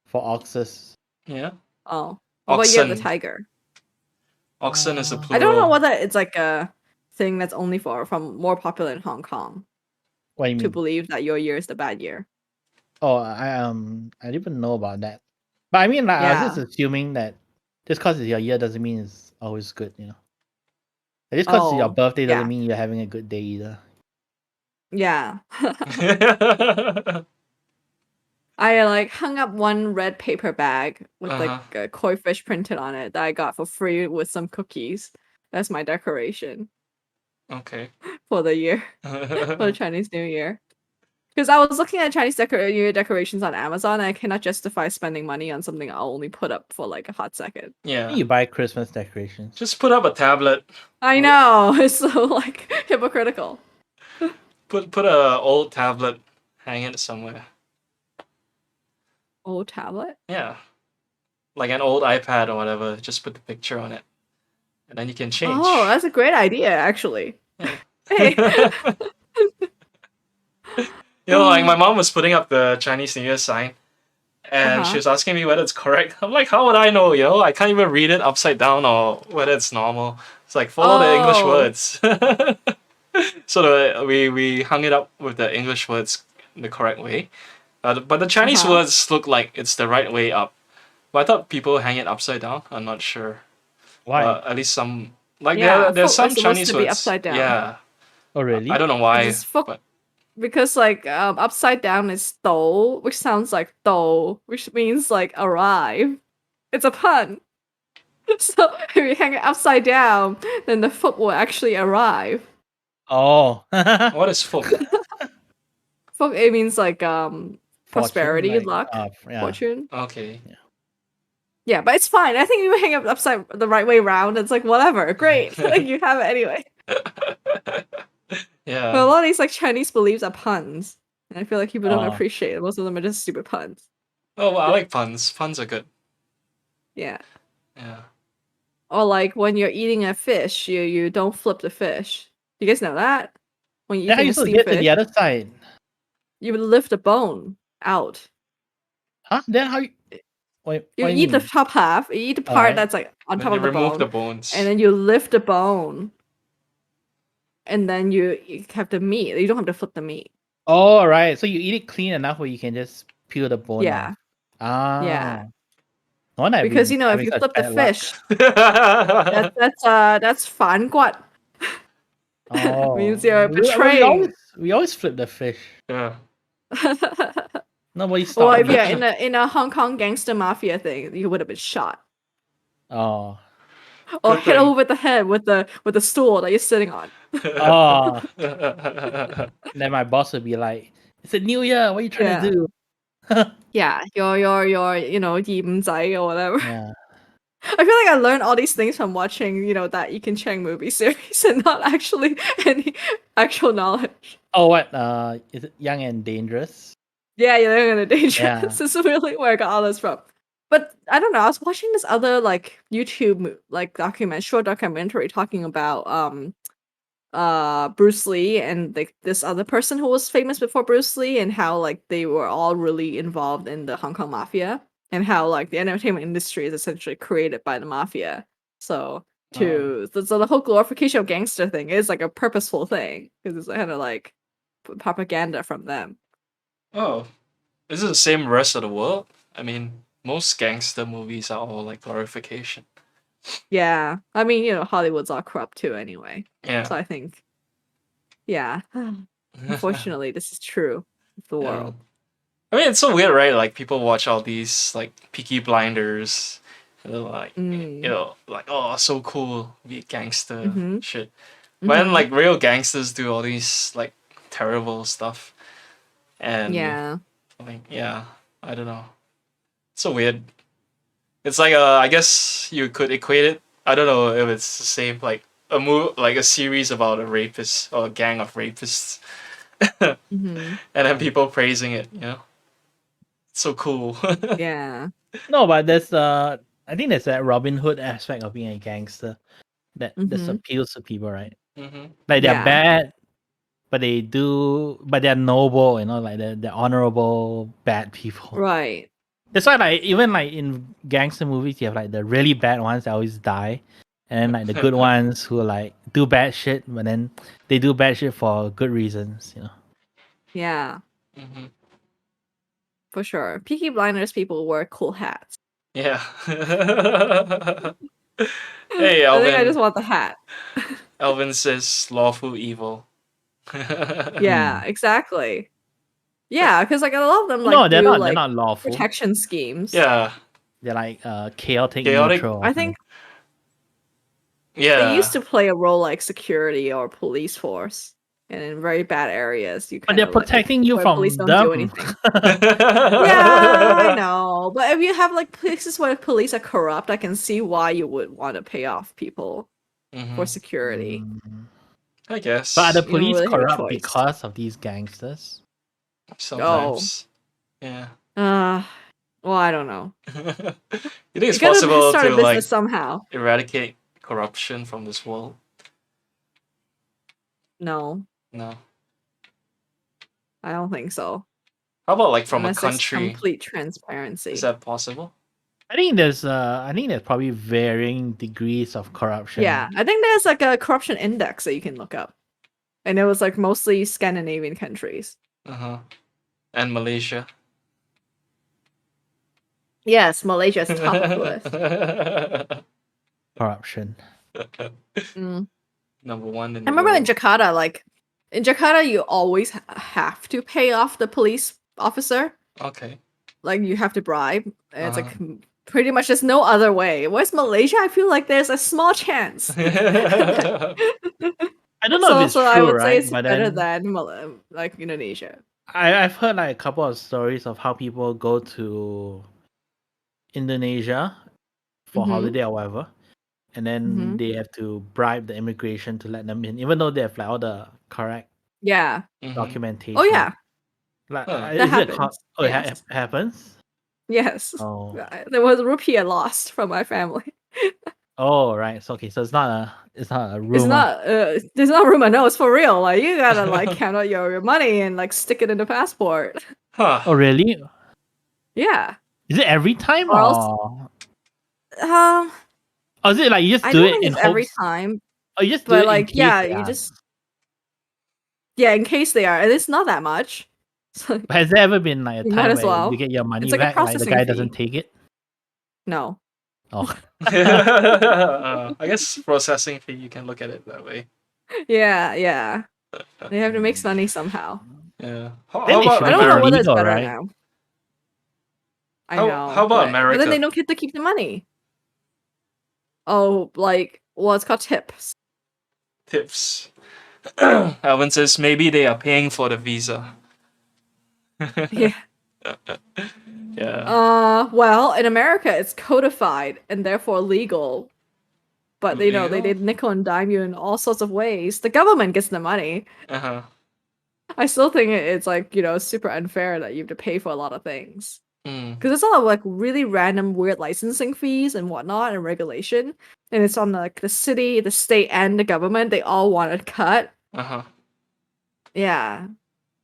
for Oxus. Yeah. Oh, what year of the Oxen. tiger? Oxen is a plural. I don't know whether it's like a thing that's only from more popular in Hong Kong What do you to mean? believe that your year is the bad year. Oh, I didn't even know about that. But I mean, like, I was just assuming that just because it's your year doesn't mean it's always good, Just because it's your birthday doesn't mean you're having a good day either. Yeah. I like hung up one red paper bag with like a koi fish printed on it that I got for free with some cookies. That's my decoration. Okay. For the year, for the Chinese New Year. Because I was looking at Chinese New Year decorations on Amazon, and I cannot justify spending money on something I'll only put up for like a hot second. Yeah. You buy Christmas decorations. Just put up a tablet. I know, it's so like hypocritical. Put a old tablet, hang it somewhere. Old tablet? Yeah. Like an old iPad or whatever, just put the picture on it. And then you can change. Oh, that's a great idea, actually. Yeah. Hey. Like my mom was putting up the Chinese New Year sign, and she was asking me whether it's correct. I'm like, how would I know? I can't even read it upside down or whether it's normal. It's like follow the English words. So we hung it up with the English words the correct way, but the Chinese words look like it's the right way up. But I thought people hang it upside down. I'm not sure. Why? At least some like Yeah, there's folk some is supposed Chinese to be words. upside down. Yeah, Oh, really? I don't know why, It's folk but because like upside down is do, which sounds like do, which means like arrive. It's a pun. So if you hang it upside down, then the folk will actually arrive. Oh. what is folk? Folk, it means like prosperity, Fortune, luck, yeah. fortune. Okay. Yeah, but it's fine. I think you hang it upside the right way around. It's like whatever, great. Like you have it anyway. Yeah. But a lot of these like Chinese beliefs are puns, and I feel like people don't Oh. appreciate it. Most of them are just stupid puns. Oh, well, I like puns. Puns are good. Yeah. Yeah. Or like when you're eating a fish, you don't flip the fish. You guys know that? When you're Then how eating you a supposed to steamed get to the fish, other side? you would lift the bone out. Huh? Then how you? What You do you eat the mean? top half. You eat the part Alright. that's like on Then top you of the remove bone, the bones. and then you lift the bone, and then you have the meat. You don't have to flip the meat. Oh, right. So you eat it clean enough where you can just peel the bone Yeah, off. Ah. yeah. No wonder I've Because been if having you such flip the bad luck. fish, that's 反骨. Oh. Means you're We betraying. always flip the fish. Yeah. Nobody Well, stopped if me. you're in a Hong Kong gangster mafia thing, you would have been shot Oh. or Good hit thing. over the head with the stool that you're sitting on. Oh. Then my boss would be like, "It's a new year. What are you trying Yeah. to do?" Yeah, your 二五仔 or whatever. Yeah. I feel like I learned all these things from watching, that Ekin Cheng movie series and not actually any actual knowledge. Oh, what? Is it Young and Dangerous? Yeah, you're in a dangerous. Yeah. This is really where I got all this from. But I don't know. I was watching this other like YouTube like short documentary talking about Bruce Lee and like this other person who was famous before Bruce Lee and how like they were all really involved in the Hong Kong mafia and how like the entertainment industry is essentially created by the mafia. So so the whole glorification of gangster thing is like a purposeful thing because it's kind of like propaganda from them. Oh. Is it the same rest of the world? I mean, most gangster movies are all like glorification. Yeah, I mean, Hollywood's all corrupt too anyway. Yeah. So I think, yeah, unfortunately, this is true of the Yeah. world. I mean, it's so weird, right? Like people watch all these like Peaky Blinders, and they're like, like oh, so cool, be a gangster shit. But then like real gangsters do all these like terrible stuff, and Yeah. like I don't know. It's so weird. It's like I guess you could equate it. I don't know if it's the same like a series about a rapist or a gang of rapists, and then people praising it. It's so cool. Yeah. No, but there's I think there's that Robin Hood aspect of being a gangster that this appeals to people, right? Like they're Yeah. bad, but they're noble, like they're honorable bad people. Right. That's why like even like in gangster movies you have like the really bad ones that always die. And then like the good ones who like do bad shit, but then they do bad shit for good reasons, Yeah. For sure. Peaky Blinders people wear cool hats. Yeah. Hey, I think I Alvin. just want the hat. Alvin says lawful evil. Yeah, exactly. Yeah, because like a lot of them like No, they're do not. like They're not lawful. protection schemes. Yeah. They're like chaotic Chaotic? neutral. I think Yeah. they used to play a role like security or police force, and in very bad areas, you But kind they're of like protecting you where from police don't them. do anything. Yeah, I know. But if you have like places where police are corrupt, I can see why you would want to pay off people for security. I guess. But are the You don't police really have a corrupt choice. because of these gangsters? Sometimes. Yeah. Well, I don't know. You think it's You gotta possible start a to business like somehow. eradicate corruption from this world? No, No. I don't think so. How about like from a unless there's country? complete Is transparency. that possible? I think there's probably varying degrees of corruption. Yeah, I think there's like a corruption index that you can look up, and it was like mostly Scandinavian countries. And Malaysia. Yes, Malaysia is top of the list. Corruption. Number one in I the remember in world. Jakarta, like in Jakarta, you always have to pay off the police officer. Okay. Like you have to bribe. And it's like pretty much there's no other way. Whereas Malaysia, I feel like there's a small chance. I don't know if it's so true, I would right? say it's But better then than like Indonesia. I've heard like a couple of stories of how people go to Indonesia for holiday or whatever, and then they have to bribe the immigration to let them in, even though they have like all the correct documentation. Oh yeah, like that is it happens. it happens? Yes. Oh. There was rupiah lost from my family. Oh right, so okay, so it's not a rumor. It's not there's no rumor. No, it's for real. Like you gotta like count out your money and like stick it in the passport. Oh really? Yeah. Is it every time Or else, or is it like you just I do don't it think in it's every hopes? time, Oh, you just do but it like in case they you ask. just in case they are, and it's not that much. So Has there ever been like a you might time as where well. you get your money It's like a back, like the processing guy fee. doesn't take it? No. Oh. I guess processing fee, you can look at it that way. Yeah. They have to make money somehow. Yeah. Then it should I be don't know whether it's illegal, better right? now. I know. How about but America? then they don't get to keep the money. Oh, like it's called tips. Tips. Alvin says maybe they are paying for the visa. Yeah. Yeah. Well, in America, it's codified and therefore legal. But they Legal? did nickel and dime you in all sorts of ways. The government gets the money. I still think it's like super unfair that you have to pay for a lot of things. Because it's all like really random weird licensing fees and whatnot and regulation, and it's on like the city, the state, and the government. They all want to cut. Yeah,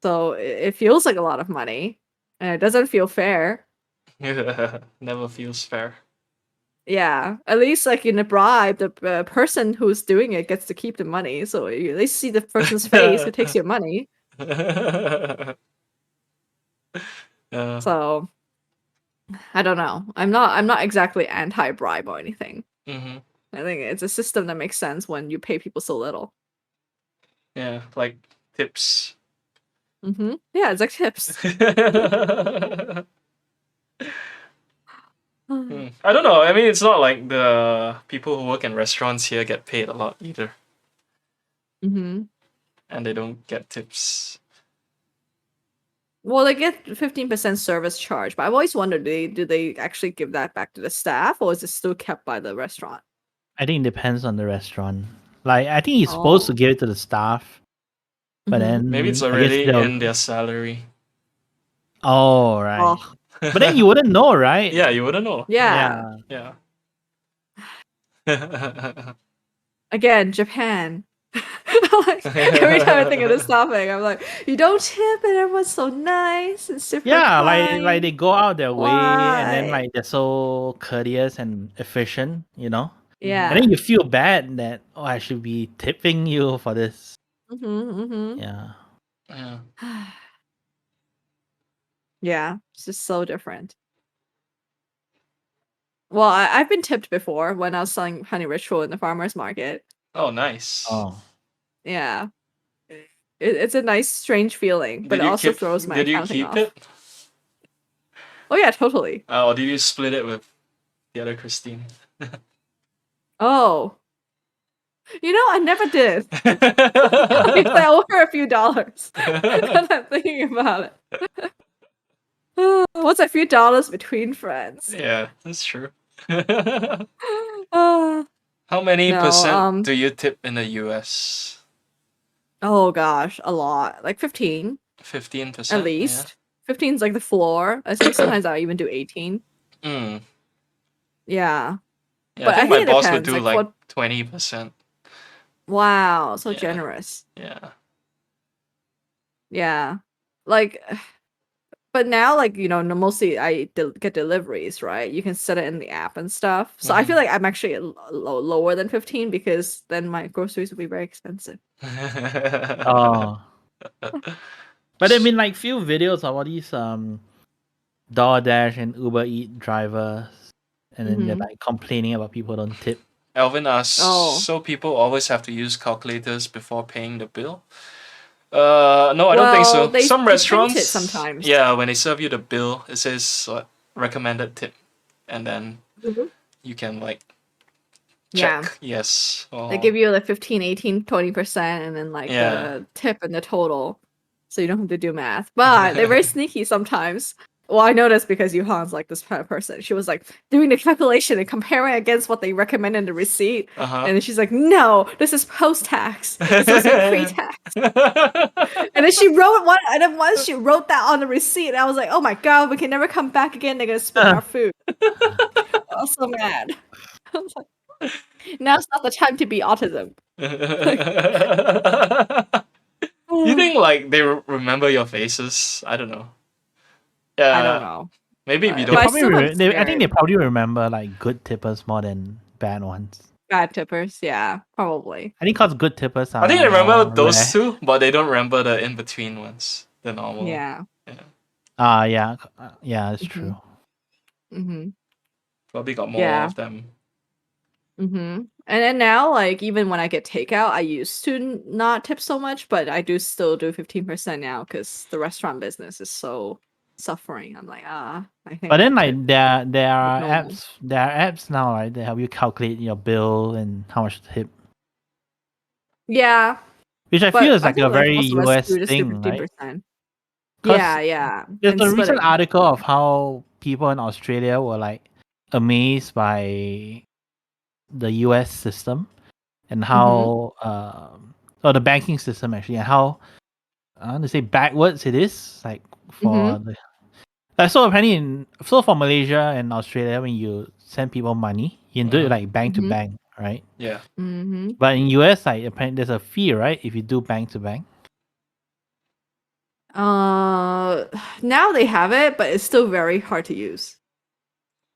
so it feels like a lot of money, and it doesn't feel fair. Never feels fair. Yeah, at least like in a bribe, the person who's doing it gets to keep the money, so you at least see the person's face who takes your money. So I don't know. I'm not exactly anti-bribe or anything. I think it's a system that makes sense when you pay people so little. Yeah, like tips. Yeah, it's like tips. I don't know. I mean, it's not like the people who work in restaurants here get paid a lot either. And they don't get tips. Well, they get 15% service charge, but I've always wondered, do they actually give that back to the staff, or is it still kept by the restaurant? I think it depends on the restaurant. Like, I think he's supposed to give it to the staff, but then maybe it's already in their salary. Oh, right. But then you wouldn't know, right? Yeah, you wouldn't know. Yeah. Again, Japan. Like, every time I think of this topic, I'm like, you don't tip and everyone's so nice and super kind. like they go out their way and then like they're so courteous and efficient, Yeah. And then you feel bad that I should be tipping you for this. Yeah. Yeah, it's just so different. Well, I've been tipped before when I was selling honey ritual in the farmer's market. Oh, nice. Oh. Yeah. It's a nice, strange feeling, but it also throws my accounting off. Did you keep it? Oh yeah, totally. Or did you split it with the other Christine? Oh. I never did. I owe her a few dollars. I'm thinking about it. What's a few dollars between friends? Yeah, that's true. How many percent do you tip in the US? Oh gosh, a lot. Like 15. 15%? At least. 15 is like the floor. I think sometimes I'll even do 18. Yeah. But I think my boss would do like 20%. Wow, so generous. Yeah. Yeah. Like But now, like, mostly I get deliveries, right? You can set it in the app and stuff. So I feel like I'm actually lower than 15 because then my groceries will be very expensive. Oh. But I mean, like, few videos of all these DoorDash and Uber Eat drivers, and then they're like complaining about people don't tip. Alvin asks, so people always have to use calculators before paying the bill? No, I don't think so. Some restaurants, it sometimes. yeah, when they serve you the bill, it says recommended tip, and then you can like check. Yes. They give you like 15, 18, 20%, and then like the tip and the total, so you don't have to do math. But they're very sneaky sometimes. Well, I noticed because Yuhan's like this kind of person. She was like doing the calculation and comparing against what they recommend in the receipt. And then she's like, no, this is post-tax. It's supposed to be pre-tax. And then she wrote one, and then once she wrote that on the receipt, I was like, oh my god, we can never come back again. They're gonna split our food. I was so mad. I was like, now's not the time to be autism. You think like they remember your faces? I don't know. I don't know. Maybe we don't. I think they probably remember like good tippers more than bad ones. Bad tippers, yeah, probably. I think because good tippers are. I think they remember those two, but they don't remember the in between ones, the normal. Yeah. Yeah, that's true. Probably got more of them. And then now, like, even when I get takeout, I used to not tip so much, but I do still do 15% now because the restaurant business is so suffering. I'm like, I think. But then, like, there are apps now, right? They help you calculate your bill and how much to tip. Yeah. Which I feel is like a very US thing, right? Yeah. There's a recent article of how people in Australia were like amazed by the US system and how or the banking system actually, and how I want to say backwards it is, like for so apparently for Malaysia and Australia, when you send people money, you can do it like bank to bank, right? Yeah. But in US, like apparently there's a fee, right, if you do bank to bank. Now they have it, but it's still very hard to use.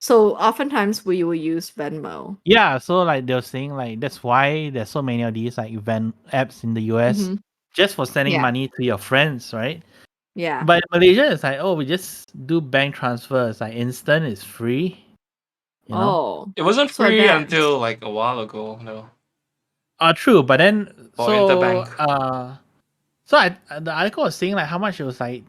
So oftentimes we will use Venmo. Yeah, so like they were saying, like that's why there's so many of these like event apps in the US just for sending money to your friends, right? Yeah. But in Malaysia, it's like, we just do bank transfers, like instant, it's free. You know? It wasn't free until like a while ago, no. True, but then interbank. The article was saying like how much it was, like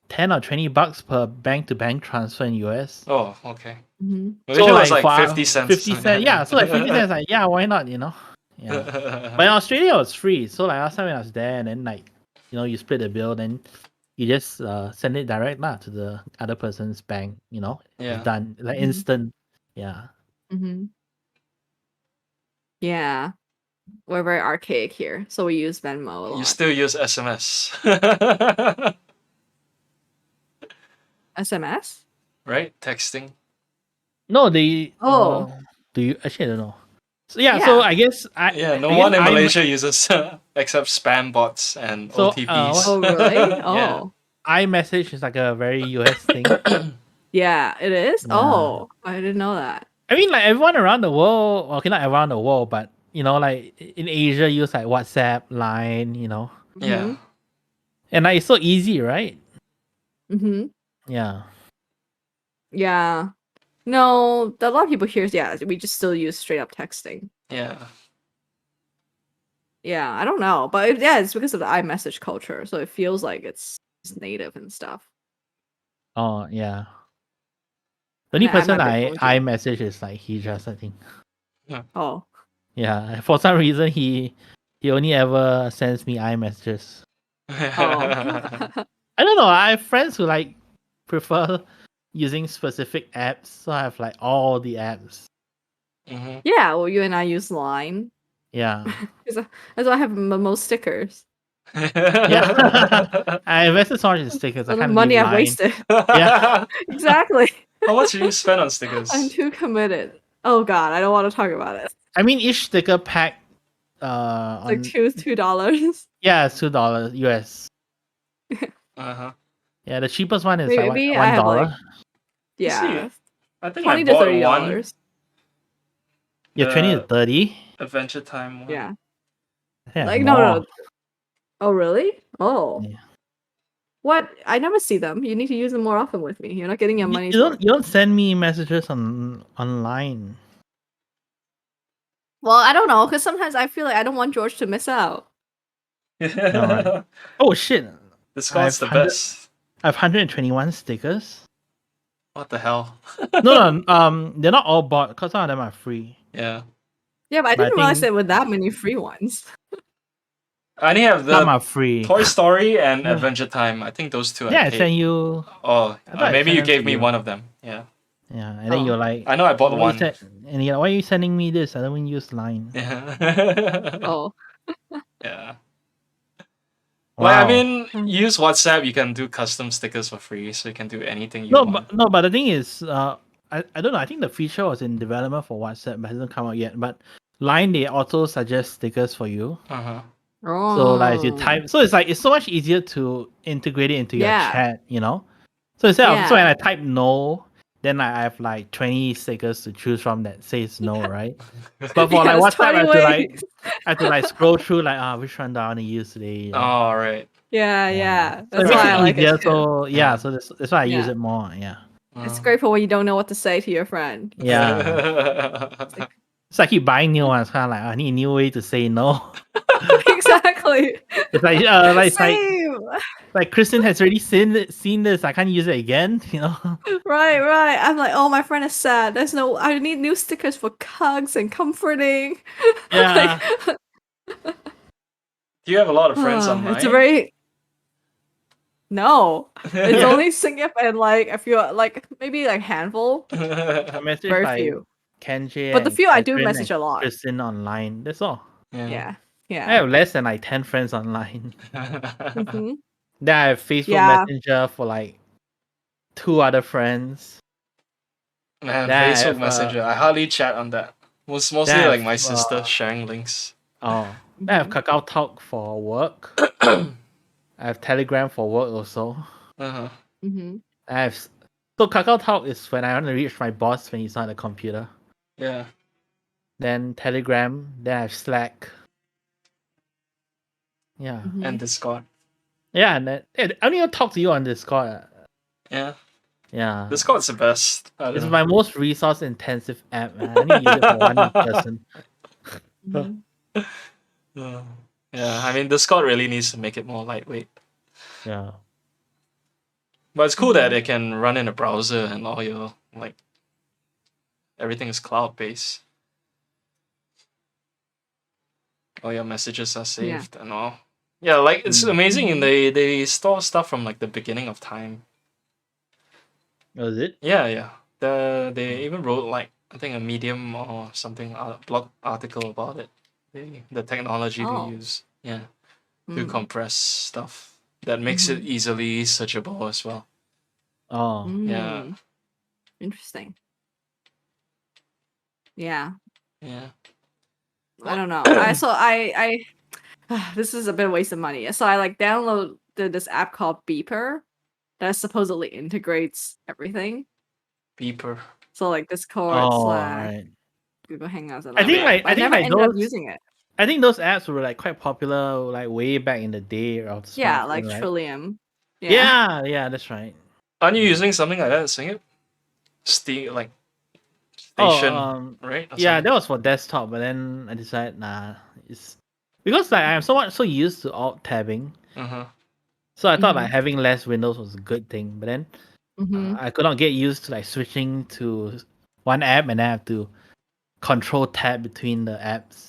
$10 or $20 per bank to bank transfer in US. Oh, okay. So it was like 50 cents. 50 cents, yeah. So like 50 cents, like why not? You know. Yeah. But in Australia, it was free. So like last time when I was there, and then like you split the bill, then you just send it direct to the other person's bank. It's done like instant. Yeah. Yeah. We're very archaic here, so we use Venmo a lot. You still use SMS. SMS? Right? Texting? No, they... do you... Actually, I don't know. So, so I guess... no one in Malaysia uses except spam bots and OTPs. Oh, really? Oh. iMessage is like a very US thing. Yeah, it is? Yeah. Oh, I didn't know that. I mean, like everyone around the world... Okay, not around the world, but like in Asia, use like WhatsApp, Line, Yeah. And like it's so easy, right? Yeah. Yeah. No, a lot of people here, we just still use straight up texting. Yeah. Yeah, I don't know, but it's because of the iMessage culture, so it feels like it's native and stuff. Oh yeah. The only person I message is like Hijas, I think. Yeah. Oh. Yeah, for some reason he only ever sends me iMessages. I don't know. I have friends who like prefer using specific apps, so I have like all the apps. Yeah, well, you and I use Line. Yeah. That's why I have most stickers. Yeah. I invested so much in stickers. The money I've wasted. Yeah. Exactly. How much did you spend on stickers? I'm too committed. Oh god, I don't want to talk about it. I mean, each sticker pack like $2. Yeah, it's $2 US. Yeah, Yeah, the cheapest one is like what, Maybe I have $1. like You see, yeah, I think I 20 to bought $30. one, Yeah, 20 to the 30. Adventure Time one. Yeah. Yeah, Like more. no. Oh really? Oh. Yeah. What? I never see them. You need to use them more often with me. You're not getting your You, money's you worth. don't you don't send me messages online. Well, I don't know, because sometimes I feel like I don't want George to miss out. No, right? Oh shit! Discord's the 100. best. I have 121 stickers. What the hell? No, they're not all bought because some of them are free. Yeah. Yeah, but I But I didn't realize think there were that many free ones. I only have some the are free. Toy Story and Yeah. Adventure Time. I think those two Yeah, I I paid. sent you. Oh, I thought I maybe sent you them gave to me you. one of them. Yeah. Yeah, and then you're like, I know I bought "Why you one. and you're like, why are you sending me this? I don't even use Line. Yeah. Oh. Yeah. Wow. Like, I mean, use WhatsApp, you can do custom stickers for free, so you can do anything you want. But the thing is, I don't know. I think the feature was in development for WhatsApp, but hasn't come out yet. But Line, they auto suggest stickers for you. Uh-huh. Oh. So like if you type, so it's so much easier to integrate it into your Yeah. chat, you know. So instead of so when Yeah. I type no, then I have like 20 stickers to choose from that says no, right? But for Yeah, like there's WhatsApp, 20 I have to like scroll through like which one do I want to use today? You know? Oh, right. Yeah. So That's it makes why I it like easier. it too. So Yeah. so that's why I use Yeah. it more. Yeah. It's great for when you don't know what to say to your friend. Yeah. So I keep buying new ones. Kind of like I need a new way to say no. Exactly. It's like Same. like Kristen has already seen this. I can't use it again. You know. Right. I'm like, oh, my friend is sad. I need new stickers for hugs and comforting. Yeah. Do you have a lot of friends online? It's a very no. It's only Singip and like a few, like maybe like handful. I message Very like few. Kenji But the and few I do Catherine message and a lot. Kristen online. That's all. Yeah. I have less than like 10 friends online. Mhm. Then I have Facebook Yeah. Messenger for like 2 other friends. Man, Then I Facebook have, Messenger. I hardly chat on that. Mostly then I like my have, sister sharing links. Then I have Kakao Talk for work. I have Telegram for work also. Uh-huh. Mhm. I have so Kakao Talk is when I want to reach my boss when he's not at the computer. Yeah. Then Telegram. Then I have Slack. Yeah. And Discord. Yeah, and then I don't even talk to you on Discord. Yeah. Yeah. Discord's the best. It's my most resource intensive app, man. I need to use it for one person. Yeah, I mean Discord really needs to make it more lightweight. Yeah. But it's cool that it can run in a browser and all your like everything is cloud based. All your messages are saved and all. Yeah, like it's amazing and they store stuff from like the beginning of time. Oh, is it? Yeah. They even wrote like I think a Medium or something blog article about it. The technology they use. Yeah. To compress stuff that makes it easily searchable as well. Oh. Yeah. Interesting. Yeah. Yeah. I don't know. I this is a bit of waste of money. So I like downloaded this app called Beeper that supposedly integrates everything. Beeper. So like Discord, Slack, right. Google Hangouts, and I all think that. like But I never ended up using it. I think those apps were like quite popular like way back in the day of the Yeah, smartphone, like right? Trillium. Yeah, that's right. Aren't you using something like that, Sing it? Station, right? Yeah, that was for desktop, but then I decided it's because like I'm so used to alt tabbing. So I thought like having less windows was a good thing, but then I could not get used to like switching to one app and I have to control tab between the apps.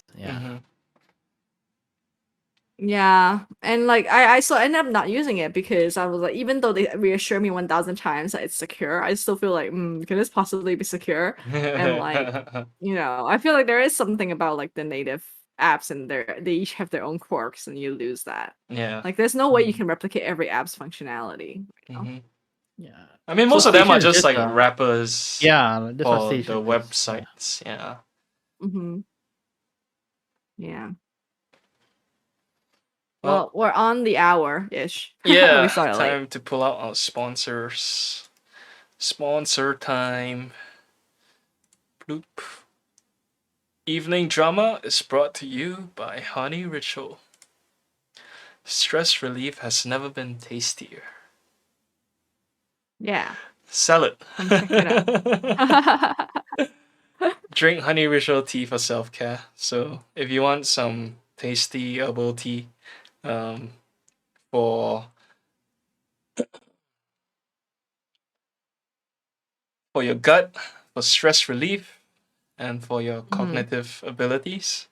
Yeah, and like I so I ended up not using it because I was like, even though they reassure me 1,000 times that it's secure, I still feel like, can this possibly be secure? And like, I feel like there is something about like the native apps and they each have their own quirks, and you lose that. Yeah. Like, there's no way you can replicate every app's functionality. Yeah. I mean, most of them are just like wrappers. Yeah, that's what for Station the is. websites. Yeah. Yeah. Well, we're on the hour-ish. Yeah, We started late. time to pull out our sponsors. Sponsor time. Bloop. Evening Drama is brought to you by Honey Ritual. Stress relief has never been tastier. Yeah. Sell it. Come check it out. Drink Honey Ritual tea for self-care. So if you want some tasty herbal tea for your gut, for stress relief, and for your cognitive abilities,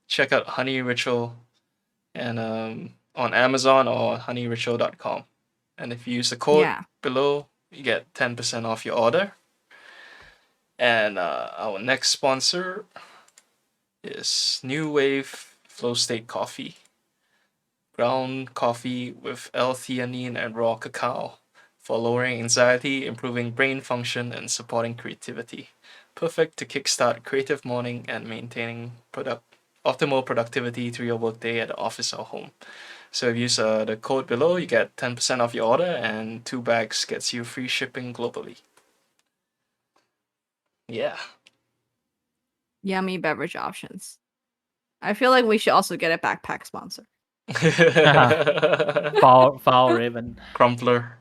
check out Honey Ritual and on Amazon or honeyritual.com. And if you use the code below, you get 10% off your order. And our next sponsor is New Wave Flow State Coffee. Ground coffee with L-theanine and raw cacao for lowering anxiety, improving brain function, and supporting creativity. Perfect to kickstart creative morning and maintaining optimal productivity through your workday at the office or home. So if you use the code below, you get 10% off your order, and 2 bags gets you free shipping globally. Yeah. Yummy beverage options. I feel like we should also get a backpack sponsor. Foul Raven. Crumpler.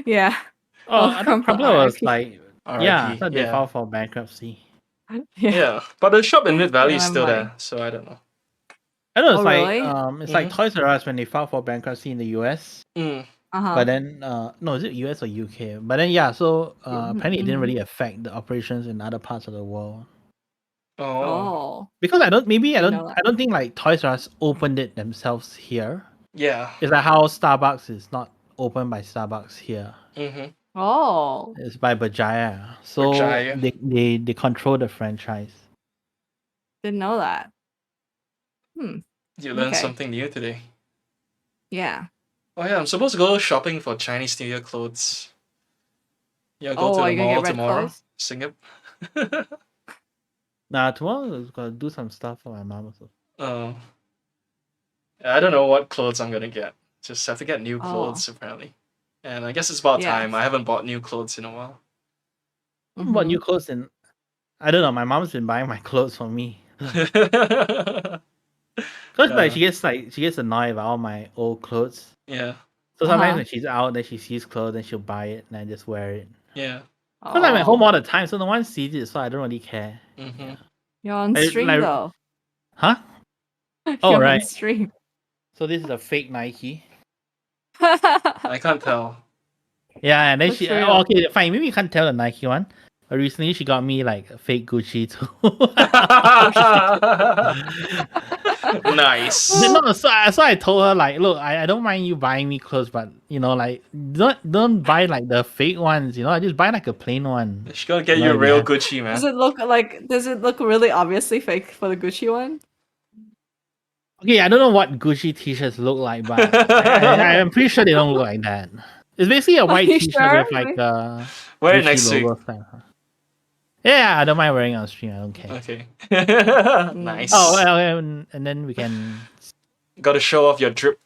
Yeah. Oh, I think Crumpler was like, yeah, I thought they yeah. filed for bankruptcy. Yeah, but the shop in Mid Valley is still there, so I don't know. I know it's really? it's like Toys R Us when they filed for bankruptcy in the US. But then no, is it US or UK? But then yeah, so apparently it didn't really affect the operations in other parts of the world. Oh. Because I don't think like Toys R Us opened it themselves here. Yeah. It's like how Starbucks is not opened by Starbucks here. Oh. It's by Bajaya. So they control the franchise. Didn't know that. You learned something new today. Yeah. Oh yeah, I'm supposed to go shopping for Chinese New Year clothes. Yeah, go to the mall tomorrow. Singapore. Nah, tomorrow I'm gonna do some stuff for my mom also. Oh. I don't know what clothes I'm gonna get. Just have to get new clothes apparently. And I guess it's about time. I haven't bought new clothes in a while. Bought new clothes and I don't know, my mom's been buying my clothes for me. Cause like she gets annoyed by all my old clothes. Yeah. So sometimes when she's out, then she sees clothes, then she'll buy it, and I just wear it. Yeah. Cause I'm at home all the time, so no one sees it, so I don't really care. Mm-hmm. You're on stream though. Huh? You're right. On stream. So this is a fake Nike. I can't tell. Yeah, and then okay, fine. Maybe you can't tell the Nike one. But recently she got me like a fake Gucci too. Nice. No, so I told her like, look, I don't mind you buying me clothes, but you know, like don't buy like the fake ones. You know, I just buy like a plain one. She's gonna get you a real Gucci, man. Does it look really obviously fake for the Gucci one? Okay, I don't know what Gucci t-shirts look like, but I'm pretty sure they don't look like that. It's basically a white t-shirt with like a wear it next week. Yeah, I don't mind wearing it on stream. I don't care. Okay. Nice. Oh, and then we can. Got to show off your drip.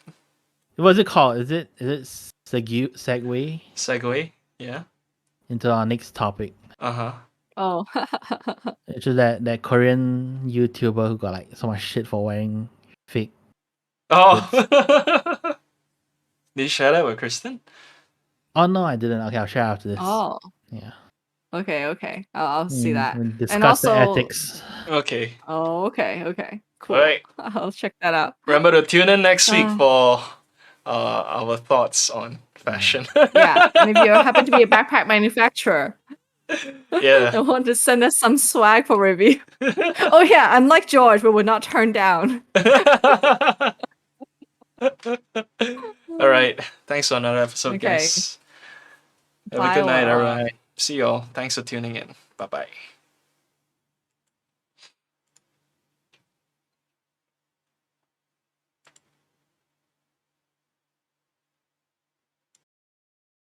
What's it called? Is it segue? Segue, yeah. Into our next topic. Oh. Which is that Korean YouTuber who got like so much shit for wearing fake. Oh. Did you share that with Kristen? Oh no, I didn't. Okay, I'll share after this. Oh. Yeah. Okay. I'll see that. Discuss and also, the ethics. Okay. Oh, okay. Cool. All right. I'll check that out. Remember to tune in next week for our thoughts on fashion. Yeah, and if you happen to be a backpack manufacturer, yeah, want to send us some swag for review. Oh yeah, unlike George, we would not turn down. All right. Thanks for another episode, guys. Have a good night, everyone. See y'all. Thanks for tuning in. Bye-bye.